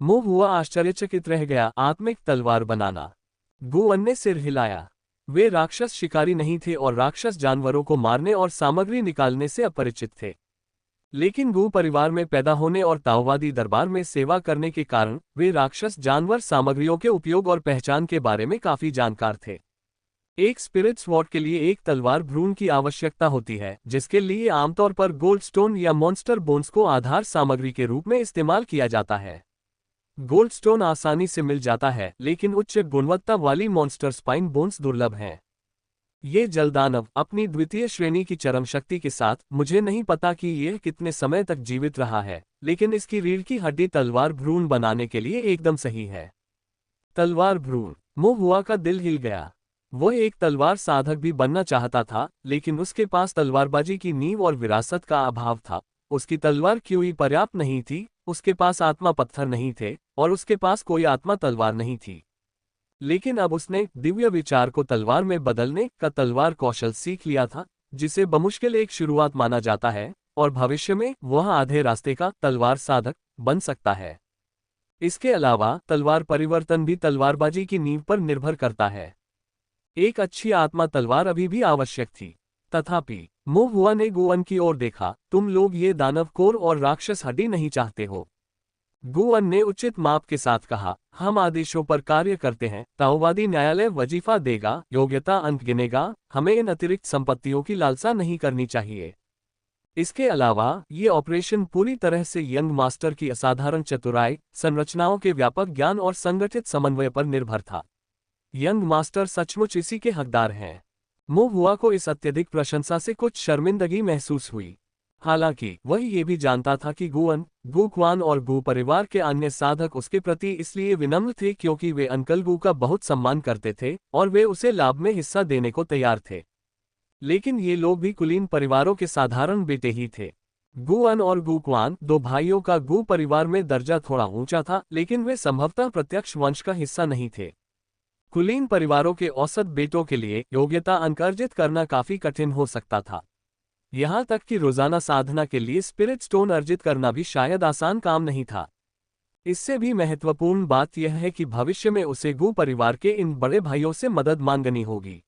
महुआ आश्चर्यचकित रह गया, आत्मिक तलवार बनाना। गुवन ने सिर हिलाया। वे राक्षस शिकारी नहीं थे और राक्षस जानवरों को मारने और सामग्री निकालने से अपरिचित थे। लेकिन गू परिवार में पैदा होने और ताओवादी दरबार में सेवा करने के कारण वे राक्षस जानवर सामग्रियों के उपयोग और पहचान के बारे में काफी जानकार थे। एक स्पिरिट स्वॉर्ड के लिए एक तलवार भ्रूण की आवश्यकता होती है, जिसके लिए आमतौर पर गोल्ड स्टोन या मॉन्स्टर बोन्स को आधार सामग्री के रूप में इस्तेमाल किया जाता है। गोल्ड स्टोन आसानी से मिल जाता है, लेकिन उच्च गुणवत्ता वाली मॉन्स्टर स्पाइन बोन्स दुर्लभ हैं। ये जलदानव अपनी द्वितीय श्रेणी की चरम शक्ति के साथ, मुझे नहीं पता कि यह कितने समय तक जीवित रहा है, लेकिन इसकी रीढ़ की हड्डी तलवार भ्रूण बनाने के लिए एकदम सही है। तलवार भ्रूण। मोहुआ का दिल हिल गया। वह एक तलवार साधक भी बनना चाहता था, लेकिन उसके पास तलवारबाजी की नींव और विरासत का अभाव था। उसकी तलवार क्यों पर्याप्त नहीं थी, उसके पास आत्मा पत्थर नहीं थे, और उसके पास कोई आत्मा तलवार नहीं थी। लेकिन अब उसने दिव्य विचार को तलवार में बदलने का तलवार कौशल सीख लिया था, जिसे बमुश्किल एक शुरुआत माना जाता है, और भविष्य में वह आधे रास्ते का तलवार साधक बन सकता है। इसके अलावा तलवार परिवर्तन भी तलवारबाजी की नींव पर निर्भर करता है। एक अच्छी आत्मा तलवार अभी भी आवश्यक थी। तथापि मोहुआ ने गुअन की ओर देखा। तुम लोग ये दानव कोर और राक्षस हड्डी नहीं चाहते हो। गुअन ने उचित माप के साथ कहा, हम आदेशों पर कार्य करते हैं। ताओवादी न्यायालय वजीफा देगा, योग्यता अंक गिनेगा, हमें इन अतिरिक्त संपत्तियों की लालसा नहीं करनी चाहिए। इसके अलावा ये ऑपरेशन पूरी तरह से यंग मास्टर की असाधारण चतुराई, संरचनाओं के व्यापक ज्ञान और संगठित समन्वय पर निर्भर था। यंग मास्टर सचमुच इसी के हकदार हैं। मोहुआ को इस अत्यधिक प्रशंसा से कुछ शर्मिंदगी महसूस हुई। हालांकि वह ये भी जानता था कि गुअन, गु क्वान और गु परिवार के अन्य साधक उसके प्रति इसलिए विनम्र थे क्योंकि वे अंकल गु का बहुत सम्मान करते थे और वे उसे लाभ में हिस्सा देने को तैयार थे। लेकिन ये लोग भी कुलीन परिवारों के साधारण बेटे ही थे। गुअन और गु क्वान, दो भाइयों का गु परिवार में दर्जा थोड़ा ऊंचा था, लेकिन वे संभवतः प्रत्यक्ष वंश का हिस्सा नहीं थे। कुलीन परिवारों के औसत बेटों के लिए योग्यता अंक अर्जित करना काफी कठिन हो सकता था। यहां तक कि रोजाना साधना के लिए स्पिरिट स्टोन अर्जित करना भी शायद आसान काम नहीं था। इससे भी महत्वपूर्ण बात यह है कि भविष्य में उसे गु परिवार के इन बड़े भाइयों से मदद मांगनी होगी।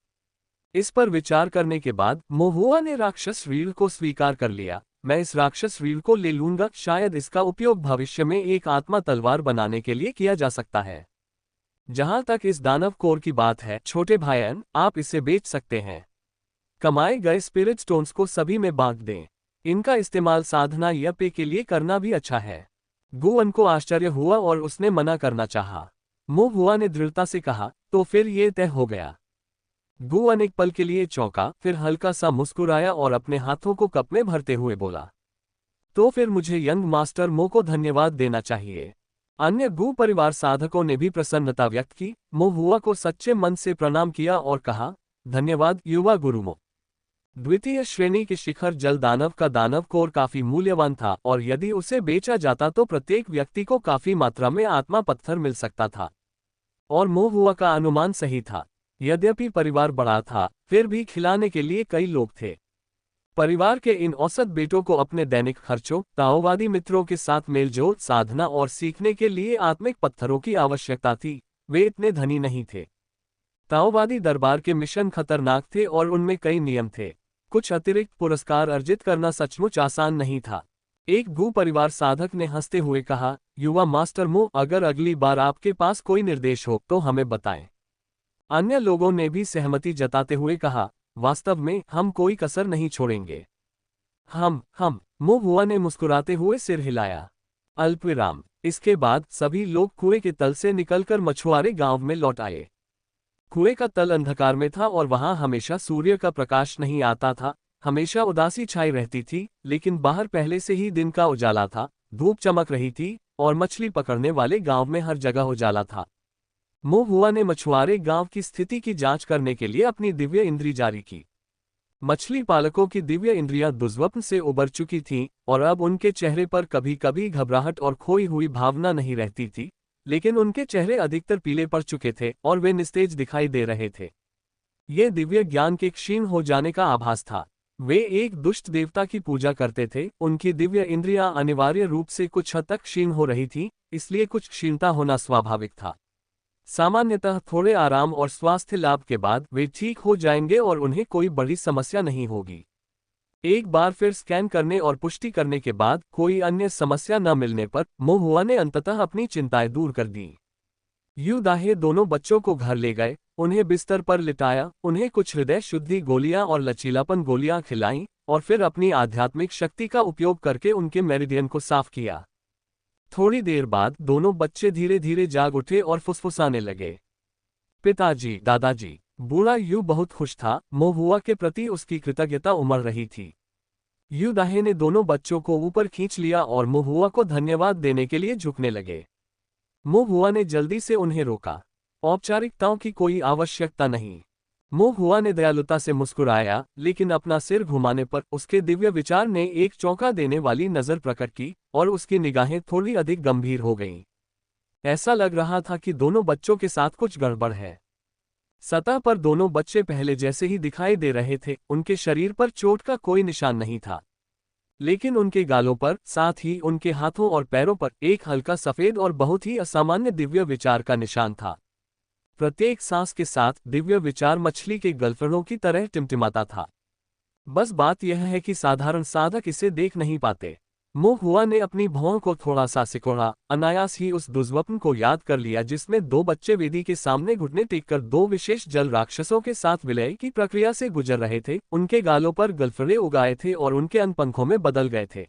इस पर विचार करने के बाद मोहुआ ने राक्षस रीढ़ को स्वीकार कर लिया। मैं इस राक्षस रीढ़ को ले लूंगा, शायद इसका उपयोग भविष्य में एक आत्मा तलवार बनाने के लिए किया जा सकता है। जहां तक इस दानव कोर की बात है, छोटे भाईयन, आप इसे बेच सकते हैं। कमाए गए स्पिरिट स्टोन्स को सभी में बांट दें। इनका इस्तेमाल साधना या पे के लिए करना भी अच्छा है। गुअन को आश्चर्य हुआ और उसने मना करना चाहा। मोहुआ ने दृढ़ता से कहा, तो फिर ये तय हो गया। गुअन एक पल के लिए चौंका, फिर हल्का सा मुस्कुराया और अपने हाथों को कप में भरते हुए बोला, तो फिर मुझे यंग मास्टर मो को धन्यवाद देना चाहिए। अन्य गु परिवार साधकों ने भी प्रसन्नता व्यक्त की। मोहुआ को सच्चे मन से प्रणाम किया और कहा, धन्यवाद युवा गुरुमो। द्वितीय श्रेणी के शिखर जल दानव का दानव कोर काफी मूल्यवान था और यदि उसे बेचा जाता तो प्रत्येक व्यक्ति को काफी मात्रा में आत्मा पत्थर मिल सकता था। और मोहुआ का अनुमान सही था। यद्यपि परिवार बड़ा था, फिर भी खिलाने के लिए कई लोग थे। परिवार के इन औसत बेटों को अपने दैनिक खर्चों, ताओवादी मित्रों के साथ मेलजोल, साधना और सीखने के लिए आत्मिक पत्थरों की आवश्यकता थी। वे इतने धनी नहीं थे। ताओवादी दरबार के मिशन खतरनाक थे और उनमें कई नियम थे। कुछ अतिरिक्त पुरस्कार अर्जित करना सचमुच आसान नहीं था। एक गु परिवार साधक ने हंसते हुए कहा, युवा मास्टर मो, अगर अगली बार आपके पास कोई निर्देश हो तो हमें बताएं। अन्य लोगों ने भी सहमति जताते हुए कहा, वास्तव में हम कोई कसर नहीं छोड़ेंगे। हम मोहुआ ने मुस्कुराते हुए सिर हिलाया। अल्पविराम। इसके बाद सभी लोग कुएं के तल से निकलकर मछुआरे गांव में लौट आए। कुएं का तल अंधकार में था और वहां हमेशा सूर्य का प्रकाश नहीं आता था। हमेशा उदासी छाई रहती थी, लेकिन बाहर पहले से ही दिन का उजाला था। धूप चमक रही थी और मछली पकड़ने वाले गांव में हर जगह उजाला था। मोहुआ ने मछुआरे गांव की स्थिति की जांच करने के लिए अपनी दिव्य इंद्री जारी की। मछली पालकों की दिव्य इंद्रियां दुर्स्वप्न से उबर चुकी थीं और अब उनके चेहरे पर कभी कभी घबराहट और खोई हुई भावना नहीं रहती थी, लेकिन उनके चेहरे अधिकतर पीले पड़ चुके थे और वे निस्तेज दिखाई दे रहे थे। ये दिव्य ज्ञान के क्षीण हो जाने का आभास था। वे एक दुष्ट देवता की पूजा करते थे। उनकी दिव्य इंद्रियां अनिवार्य रूप से कुछ हद तक क्षीण हो रही थीं, इसलिए कुछ क्षीणता होना स्वाभाविक था। सामान्यतः थोड़े आराम और स्वास्थ्य लाभ के बाद वे ठीक हो जाएंगे और उन्हें कोई बड़ी समस्या नहीं होगी। एक बार फिर स्कैन करने और पुष्टि करने के बाद कोई अन्य समस्या न मिलने पर मोहुआ ने अंततः अपनी चिंताएं दूर कर दी। यू दाहे दोनों बच्चों को घर ले गए, उन्हें बिस्तर पर लिटाया, उन्हें कुछ हृदय शुद्धि गोलियां और लचीलापन गोलियां खिलाईं और फिर अपनी आध्यात्मिक शक्ति का उपयोग करके उनके मेरिडियन को साफ किया। थोड़ी देर बाद दोनों बच्चे धीरे धीरे जाग उठे और फुसफुसाने लगे। पिताजी, दादाजी। बूढ़ा यू बहुत खुश था, मोहुआ के प्रति उसकी कृतज्ञता उमड़ रही थी। यू दाहे ने दोनों बच्चों को ऊपर खींच लिया और मोहुआ को धन्यवाद देने के लिए झुकने लगे। मोहुआ ने जल्दी से उन्हें रोका। औपचारिकताओं की कोई आवश्यकता नहीं। मोहुआ ने दयालुता से मुस्कुराया, लेकिन अपना सिर घुमाने पर उसके दिव्य विचार ने एक चौंका देने वाली नजर प्रकट की और उसकी निगाहें थोड़ी अधिक गंभीर हो गईं। ऐसा लग रहा था कि दोनों बच्चों के साथ कुछ गड़बड़ है। सतह पर दोनों बच्चे पहले जैसे ही दिखाई दे रहे थे, उनके शरीर पर चोट का कोई निशान नहीं था। लेकिन उनके गालों पर, साथ ही उनके हाथों और पैरों पर एक हल्का सफेद और बहुत ही असामान्य दिव्य विचार का निशान था। प्रत्येक सांस के साथ दिव्य विचार मछली के गलफड़ों की तरह टिमटिमाता था। बस बात यह है कि साधारण साधक इसे देख नहीं पाते। मोहुआ ने अपनी भौं को थोड़ा सा सिकोड़ा, अनायास ही उस दुर्स्वप्न को याद कर लिया जिसमें दो बच्चे वेदी के सामने घुटने टेककर दो विशेष जल राक्षसों के साथ विलय की प्रक्रिया से गुजर रहे थे। उनके गालों पर गलफड़े उगाए थे और उनके अनपंखों में बदल गए थे।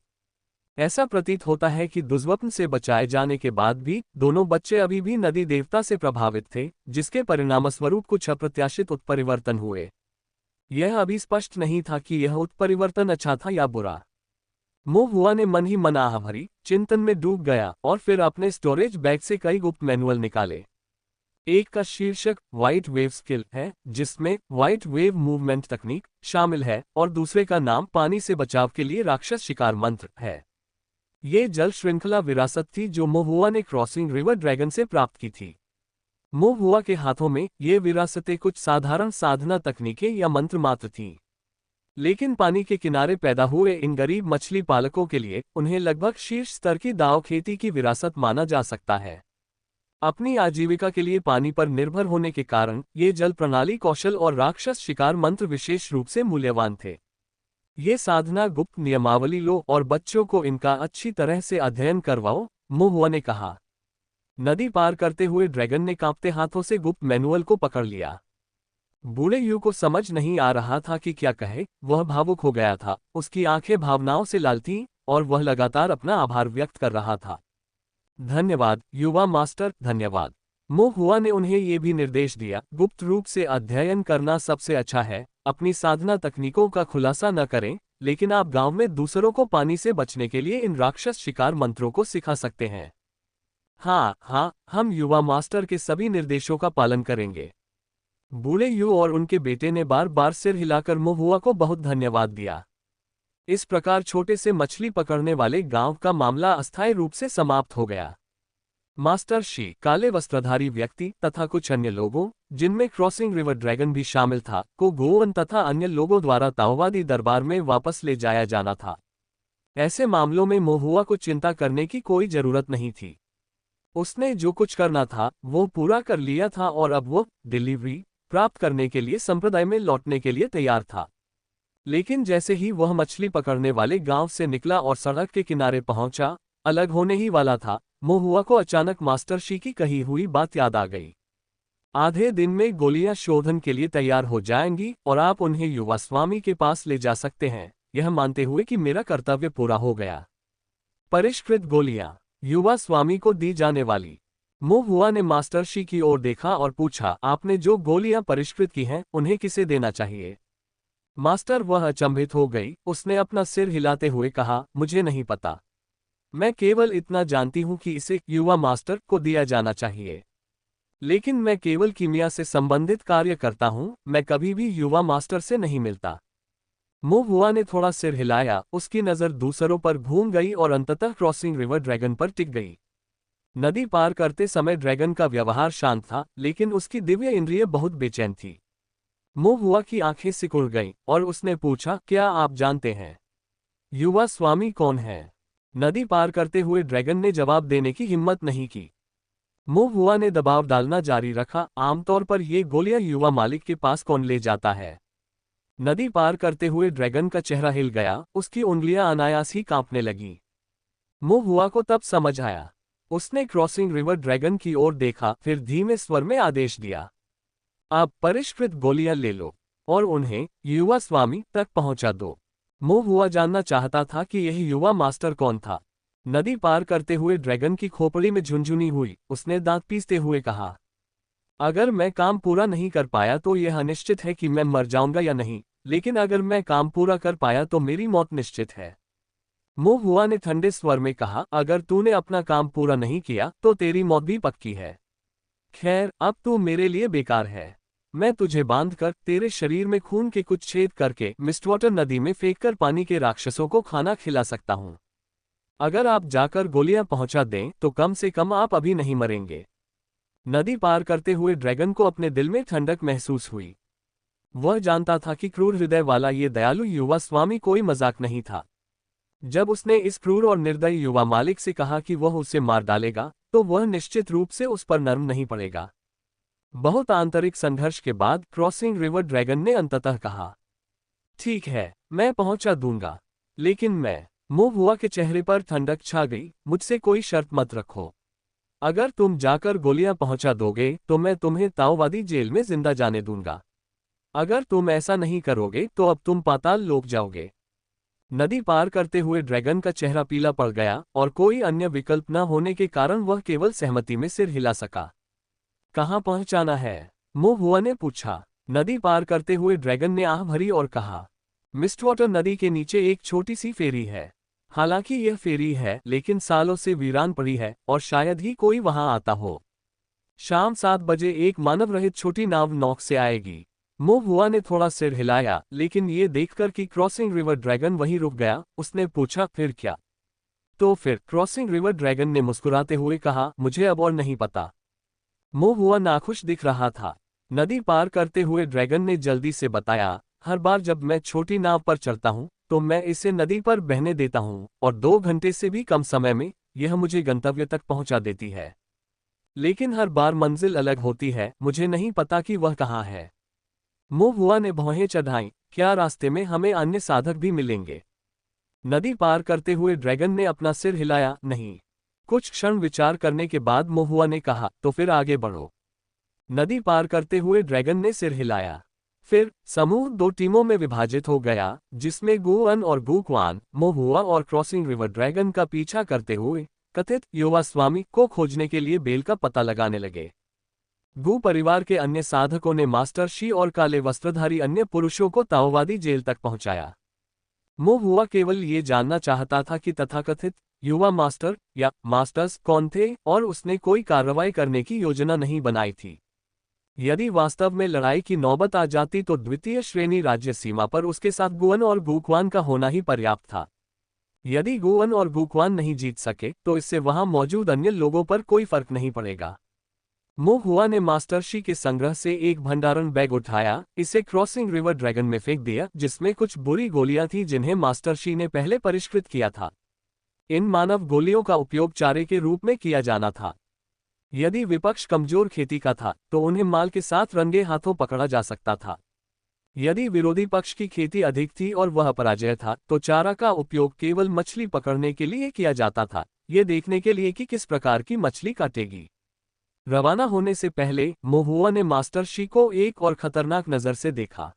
ऐसा प्रतीत होता है कि दुर्स्वप्न से बचाए जाने के बाद भी दोनों बच्चे अभी भी नदी देवता से प्रभावित थे, जिसके परिणामस्वरूप कुछ अप्रत्याशित उत्परिवर्तन हुए। यह अभी स्पष्ट नहीं था कि यह उत्परिवर्तन अच्छा था या बुरा। मोहुआ ने मन ही मन आह भरी, चिंतन में डूब गया और फिर अपने स्टोरेज बैग से कई गुप्त मैनुअल निकाले। एक का शीर्षक व्हाइट वेव स्किल है, जिसमें व्हाइट वेव मूवमेंट तकनीक शामिल है, और दूसरे का नाम पानी से बचाव के लिए राक्षस शिकार मंत्र है। ये जल श्रृंखला विरासत थी जो मोहुआ ने क्रॉसिंग रिवर ड्रैगन से प्राप्त की थी। मोहुआ के हाथों में ये विरासतें कुछ साधारण साधना तकनीकें या मंत्र मात्र थीं। लेकिन पानी के किनारे पैदा हुए इन गरीब मछली पालकों के लिए उन्हें लगभग शीर्ष स्तर की दाव खेती की विरासत माना जा सकता है। अपनी आजीविका के लिए पानी पर निर्भर होने के कारण ये जल प्रणाली कौशल और राक्षस शिकार मंत्र विशेष रूप से मूल्यवान थे। ये साधना गुप्त नियमावली लो और बच्चों को इनका अच्छी तरह से अध्ययन करवाओ, मोहुआ ने कहा। नदी पार करते हुए ड्रैगन ने कांपते हाथों से गुप्त मैनुअल को पकड़ लिया। बूढ़े यू को समझ नहीं आ रहा था कि क्या कहे, वह भावुक हो गया था, उसकी आंखें भावनाओं से लाल थीं और वह लगातार अपना आभार व्यक्त कर रहा था। धन्यवाद युवा मास्टर, धन्यवाद। मोहुआ ने उन्हें ये भी निर्देश दिया, गुप्त रूप से अध्ययन करना सबसे अच्छा है, अपनी साधना तकनीकों का खुलासा न करें, लेकिन आप गांव में दूसरों को पानी से बचने के लिए इन राक्षस शिकार मंत्रों को सिखा सकते हैं। हाँ, हम युवा मास्टर के सभी निर्देशों का पालन करेंगे। बूढ़े यू और उनके बेटे ने बार बार सिर हिलाकर मोहुआ को बहुत धन्यवाद दिया। इस प्रकार छोटे से मछली पकड़ने वाले गांव का मामला अस्थायी रूप से समाप्त हो गया। मास्टर शी, काले वस्त्रधारी व्यक्ति तथा कुछ अन्य लोगों, जिनमें क्रॉसिंग रिवर ड्रैगन भी शामिल था, को गोवन तथा अन्य लोगों द्वारा ताओवादी दरबार में वापस ले जाया जाना था। ऐसे मामलों में मोहुआ को चिंता करने की कोई जरूरत नहीं थी। उसने जो कुछ करना था वो पूरा कर लिया था और अब वो डिलीवरी प्राप्त करने के लिए संप्रदाय में लौटने के लिए तैयार था। लेकिन जैसे ही वह मछली पकड़ने वाले गांव से निकला और सड़क के किनारे पहुंचा, अलग होने ही वाला था, मोहुआ को अचानक मास्टर शी की कही हुई बात याद आ गई। आधे दिन में गोलियां शोधन के लिए तैयार हो जाएंगी और आप उन्हें युवा स्वामी के पास ले जा सकते हैं, यह मानते हुए कि मेरा कर्तव्य पूरा हो गया। परिष्कृत गोलियां युवा स्वामी को दी जाने वाली। मोहुआ ने मास्टर शी की ओर देखा और पूछा, आपने जो गोलियां परिष्कृत की हैं, उन्हें किसे देना चाहिए? मास्टर वह अचंभित हो गई, उसने अपना सिर हिलाते हुए कहा, मुझे नहीं पता। मैं केवल इतना जानती हूं कि इसे युवा मास्टर को दिया जाना चाहिए। लेकिन मैं केवल कीमिया से संबंधित कार्य करता हूं, मैं कभी भी युवा मास्टर से नहीं मिलता। मोहुआ ने थोड़ा सिर हिलाया, उसकी नजर दूसरों पर घूम गई और अंततः क्रॉसिंग रिवर ड्रैगन पर टिक गई। नदी पार करते समय ड्रैगन का व्यवहार शांत था, लेकिन उसकी दिव्य इंद्रिय बहुत बेचैन थी। मोहुआ की आंखें सिकुड़ गईं और उसने पूछा, क्या आप जानते हैं युवा स्वामी कौन है? नदी पार करते हुए ड्रैगन ने जवाब देने की हिम्मत नहीं की। मोहुआ ने दबाव डालना जारी रखा, आमतौर पर ये गोलियां युवा मालिक के पास कौन ले जाता है? नदी पार करते हुए ड्रैगन का चेहरा हिल गया, उसकी उंगलियां अनायास ही कांपने लगीं। मुहुआ को तब समझ आया। उसने क्रॉसिंग रिवर ड्रैगन की ओर देखा, फिर धीमे स्वर में आदेश दिया, आप परिष्कृत गोलियां ले लो और उन्हें युवा स्वामी तक पहुंचा दो। मुहुआ जानना चाहता था कि यह युवा मास्टर कौन था। नदी पार करते हुए ड्रैगन की खोपड़ी में झुनझुनी हुई। उसने दांत पीसते हुए कहा, अगर मैं काम पूरा नहीं कर पाया तो यह अनिश्चित है कि मैं मर जाऊंगा या नहीं, लेकिन अगर मैं काम पूरा कर पाया तो मेरी मौत निश्चित है। मुहुआ ने ठंडे स्वर में कहा, अगर तूने अपना काम पूरा नहीं किया तो तेरी मौत भी पक्की है। खैर, अब तू मेरे लिए बेकार है। मैं तुझे बांधकर तेरे शरीर में खून के कुछ छेद करके मिस्टवाटर नदी में फेंककर पानी के राक्षसों को खाना खिला सकता हूं। अगर आप जाकर गोलियां पहुंचा दें तो कम से कम आप अभी नहीं मरेंगे। नदी पार करते हुए ड्रैगन को अपने दिल में ठंडक महसूस हुई। वह जानता था कि क्रूर हृदय वाला ये दयालु युवा स्वामी कोई मजाक नहीं था। जब उसने इस क्रूर और निर्दयी युवा मालिक से कहा कि वह उसे मार डालेगा, तो वह निश्चित रूप से उस पर नर्म नहीं पड़ेगा। बहुत आंतरिक संघर्ष के बाद क्रॉसिंग रिवर ड्रैगन ने अंततः कहा, ठीक है, मैं पहुंचा दूंगा, लेकिन मैं। मुहुआ के चेहरे पर ठंडक छा गई। मुझसे कोई शर्त मत रखो। अगर तुम जाकर गोलियां पहुंचा दोगे तो मैं तुम्हें ताओवादी जेल में जिंदा जाने दूंगा। अगर तुम ऐसा नहीं करोगे तो अब तुम पाताल लोक जाओगे। नदी पार करते हुए ड्रैगन का चेहरा पीला पड़ गया और कोई अन्य विकल्प न होने के कारण वह केवल सहमति में सिर हिला सका। कहाँ पहुंचाना है? मुहुआ ने पूछा। नदी पार करते हुए ड्रैगन ने आह भरी और कहा, मिस्टवाटर नदी के नीचे एक छोटी सी फेरी है। हालांकि यह फेरी है, लेकिन सालों से वीरान पड़ी है और शायद ही कोई वहां आता हो। शाम 7 बजे एक मानव रहित छोटी नाव नॉक से आएगी। मुहुआ ने थोड़ा सिर हिलाया, लेकिन ये देखकर कि क्रॉसिंग रिवर ड्रैगन वहीं रुक गया, उसने पूछा, फिर क्या? तो फिर क्रॉसिंग रिवर ड्रैगन ने मुस्कुराते हुए कहा, मुझे अब और नहीं पता। मुहुआ नाखुश दिख रहा था। नदी पार करते हुए ड्रैगन ने जल्दी से बताया, हर बार जब मैं छोटी नाव पर चढ़ता हूं तो मैं इसे नदी पर बहने देता हूं और 2 घंटे से भी कम समय में यह मुझे गंतव्य तक पहुंचा देती है। लेकिन हर बार मंजिल अलग होती है, मुझे नहीं पता कि वह कहाँ है। मुहुआ ने भौहें चढ़ाईं, क्या रास्ते में हमें अन्य साधक भी मिलेंगे? नदी पार करते हुए ड्रैगन ने अपना सिर हिलाया, नहीं। कुछ क्षण विचार करने के बाद मुहुआ ने कहा, तो फिर आगे बढ़ो। नदी पार करते हुए ड्रैगन ने सिर हिलाया। फिर समूह 2 टीमों में विभाजित हो गया, जिसमें गुअन और गुक्वान मुहुआ और क्रॉसिंग रिवर ड्रैगन का पीछा करते हुए कथित युवा स्वामी को खोजने के लिए बेल का पता लगाने लगे। गु परिवार के अन्य साधकों ने मास्टर शी और काले वस्त्रधारी अन्य पुरुषों को ताओवादी जेल तक पहुंचाया। मुहुआ केवल ये जानना चाहता था कि तथाकथित युवा मास्टर या मास्टर्स कौन थे, और उसने कोई कार्रवाई करने की योजना नहीं बनाई थी। यदि वास्तव में लड़ाई की नौबत आ जाती तो द्वितीय श्रेणी राज्य सीमा पर उसके साथ गुअन और गुक्वान का होना ही पर्याप्त था। यदि गुअन और गुक्वान नहीं जीत सके तो इससे वहां मौजूद अन्य लोगों पर कोई फर्क नहीं पड़ेगा। मुहुआ ने मास्टर शी के संग्रह से एक भंडारण बैग उठाया, इसे क्रॉसिंग रिवर ड्रैगन में फेंक दिया, जिसमें कुछ बुरी गोलियां थीं जिन्हें मास्टर शी ने पहले परिष्कृत किया था। इन मानव गोलियों का उपयोग चारे के रूप में किया जाना था। यदि विपक्ष कमजोर खेती का था तो उन्हें माल के साथ रंगे हाथों पकड़ा जा सकता था। यदि विरोधी पक्ष की खेती अधिक थी और वह पराजय था तो चारा का उपयोग केवल मछली पकड़ने के लिए किया जाता था, ये देखने के लिए कि किस प्रकार की मछली काटेगी। रवाना होने से पहले मुहुआ ने मास्टर शी को एक और खतरनाक नजर से देखा।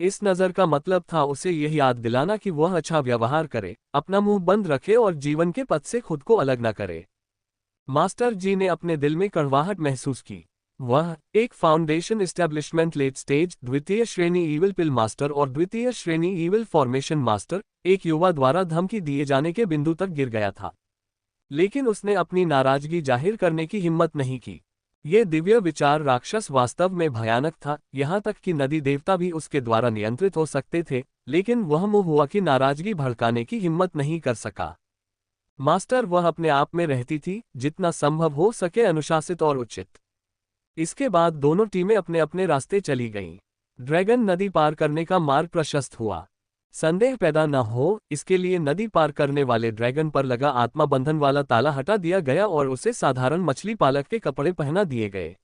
इस नजर का मतलब था उसे यह याद दिलाना कि वह अच्छा व्यवहार करे, अपना मुंह बंद रखे और जीवन के पथ से खुद को अलग न करे। मास्टर जी ने अपने दिल में कड़वाहट महसूस की। वह एक फाउंडेशन एस्टेब्लिशमेंट लेट स्टेज द्वितीय श्रेणी ईविल पिल मास्टर और द्वितीय श्रेणी ईविल फॉर्मेशन मास्टर एक युवा द्वारा धमकी दिए जाने के बिंदु तक गिर गया था। लेकिन उसने अपनी नाराजगी जाहिर करने की हिम्मत नहीं की। ये दिव्य विचार राक्षस वास्तव में भयानक था, यहाँ तक कि नदी देवता भी उसके द्वारा नियंत्रित हो सकते थे, लेकिन वह मुहुआ की नाराजगी भड़काने की हिम्मत नहीं कर सका। मास्टर वह अपने आप में रहती थी, जितना संभव हो सके अनुशासित और उचित। इसके बाद दोनों टीमें अपने अपने रास्ते चली गईं। ड्रैगन नदी पार करने का मार्ग प्रशस्त हुआ। संदेह पैदा न हो इसके लिए नदी पार करने वाले ड्रैगन पर लगा आत्मा बंधन वाला ताला हटा दिया गया और उसे साधारण मछली पालक के कपड़े पहना दिए गए।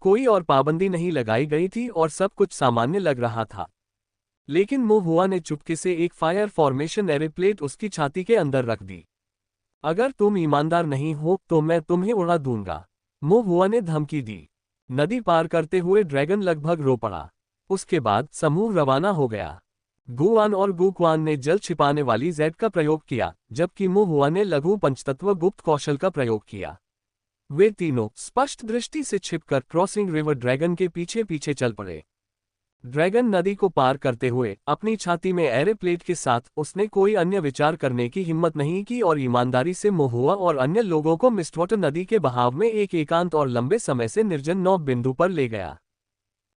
कोई और पाबंदी नहीं लगाई गई थी और सब कुछ सामान्य लग रहा था। लेकिन मोहुआ ने चुपके से एक फायर फॉर्मेशन एरेप्लेट उसकी छाती के अंदर रख दी। अगर तुम ईमानदार नहीं हो तो मैं तुम्हें उड़ा दूंगा, मोहुआ ने धमकी दी। नदी पार करते हुए ड्रैगन लगभग रो पड़ा। उसके बाद समूह रवाना हो गया। गुआन और गुक्वान ने जल छिपाने वाली जेड का प्रयोग किया, जबकि मोहुआ ने लघु पंचतत्व गुप्त कौशल का प्रयोग किया। वे तीनों स्पष्ट दृष्टि से छिपकर क्रॉसिंग रिवर ड्रैगन के पीछे पीछे चल पड़े। ड्रैगन नदी को पार करते हुए अपनी छाती में एरेप्लेट के साथ उसने कोई अन्य विचार करने की हिम्मत नहीं की और ईमानदारी से मोहुआ और अन्य लोगों को मिस्टवाटर नदी के बहाव में एक एकांत और लंबे समय से निर्जन नौ बिंदु पर ले गया।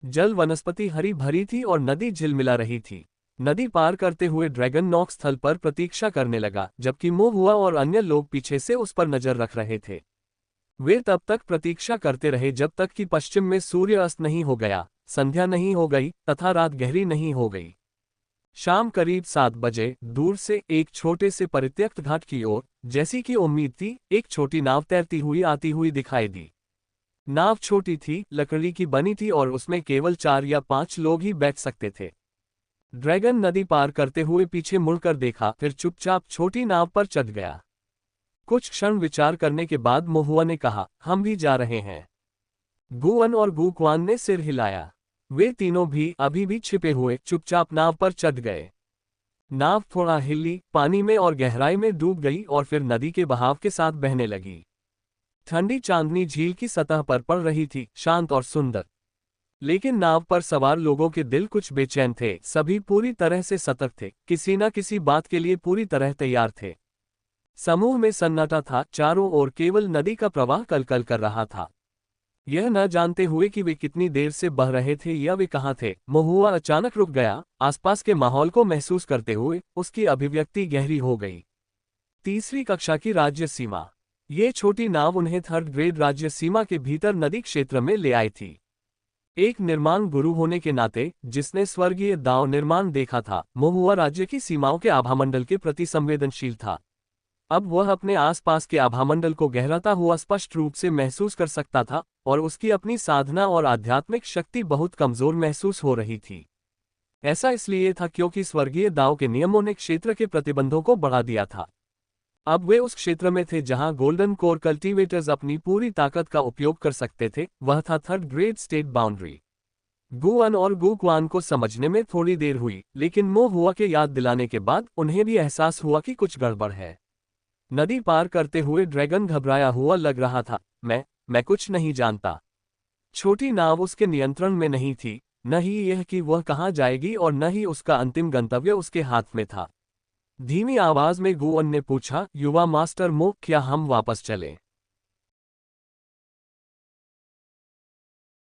जल वनस्पति हरी भरी थी और नदी झिलमिला रही थी। नदी पार करते हुए ड्रैगन नॉक स्थल पर प्रतीक्षा करने लगा, जबकि मोहुआ और अन्य लोग पीछे से उस पर नजर रख रहे थे। वे तब तक प्रतीक्षा करते रहे जब तक कि पश्चिम में सूर्य अस्त नहीं हो गया, संध्या नहीं हो गई तथा रात गहरी नहीं हो गई। शाम करीब 7 बजे दूर से एक छोटे से परित्यक्त घाट की ओर, जैसी कि उम्मीद थी, एक छोटी नाव तैरती हुई आती हुई दिखाई दी। नाव छोटी थी, लकड़ी की बनी थी और उसमें केवल 4 या 5 लोग ही बैठ सकते थे। ड्रैगन नदी पार करते हुए पीछे मुड़कर देखा, फिर चुपचाप छोटी नाव पर चढ़ गया। कुछ क्षण विचार करने के बाद मोहुआ ने कहा, हम भी जा रहे हैं। गुअन और गुक्वान ने सिर हिलाया। वे तीनों भी अभी भी छिपे हुए चुपचाप नाव पर चढ़ गए। नाव थोड़ा हिली, पानी में और गहराई में डूब गई और फिर नदी के बहाव के साथ बहने लगी। ठंडी चांदनी झील की सतह पर पड़ रही थी, शांत और सुंदर। लेकिन नाव पर सवार लोगों के दिल कुछ बेचैन थे। सभी पूरी तरह से सतर्क थे, किसी न किसी बात के लिए पूरी तरह तैयार थे। समूह में सन्नाटा था, चारों ओर केवल नदी का प्रवाह कलकल कर रहा था। यह न जानते हुए कि वे कितनी देर से बह रहे थे या वे कहाँ थे, मोहुआ अचानक रुक गया। आसपास के माहौल को महसूस करते हुए उसकी अभिव्यक्ति गहरी हो गई। तीसरी कक्षा की राज्य सीमा। ये छोटी नाव उन्हें 3rd ग्रेड राज्य सीमा के भीतर नदी क्षेत्र में ले आई थी। एक निर्माण गुरु होने के नाते, जिसने स्वर्गीय दाव निर्माण देखा था, मोहुआ राज्य की सीमाओं के आभामंडल के प्रति संवेदनशील था। अब वह अपने आसपास के आभामंडल को गहराता हुआ स्पष्ट रूप से महसूस कर सकता था और उसकी अपनी साधना और आध्यात्मिक शक्ति बहुत कमजोर महसूस हो रही थी। ऐसा इसलिए था क्योंकि स्वर्गीय दाव के नियमों ने क्षेत्र के प्रतिबंधों को बढ़ा दिया था। अब वे उस क्षेत्र में थे जहां गोल्डन कोर कल्टीवेटर्स अपनी पूरी ताकत का उपयोग कर सकते थे। वह था 3rd ग्रेड स्टेट बाउंड्री। गुअन और गुक्वान को समझने में थोड़ी देर हुई, लेकिन मोहुआ के याद दिलाने के बाद उन्हें भी एहसास हुआ कि कुछ गड़बड़ है। नदी पार करते हुए ड्रैगन घबराया हुआ लग रहा था। मैं कुछ नहीं जानता। छोटी नाव उसके नियंत्रण में नहीं थी, न ही यह कि वह कहाँ जाएगी और न ही उसका अंतिम गंतव्य उसके हाथ में था। धीमी आवाज में गुअन ने पूछा, युवा मास्टर मो, क्या हम वापस चलें?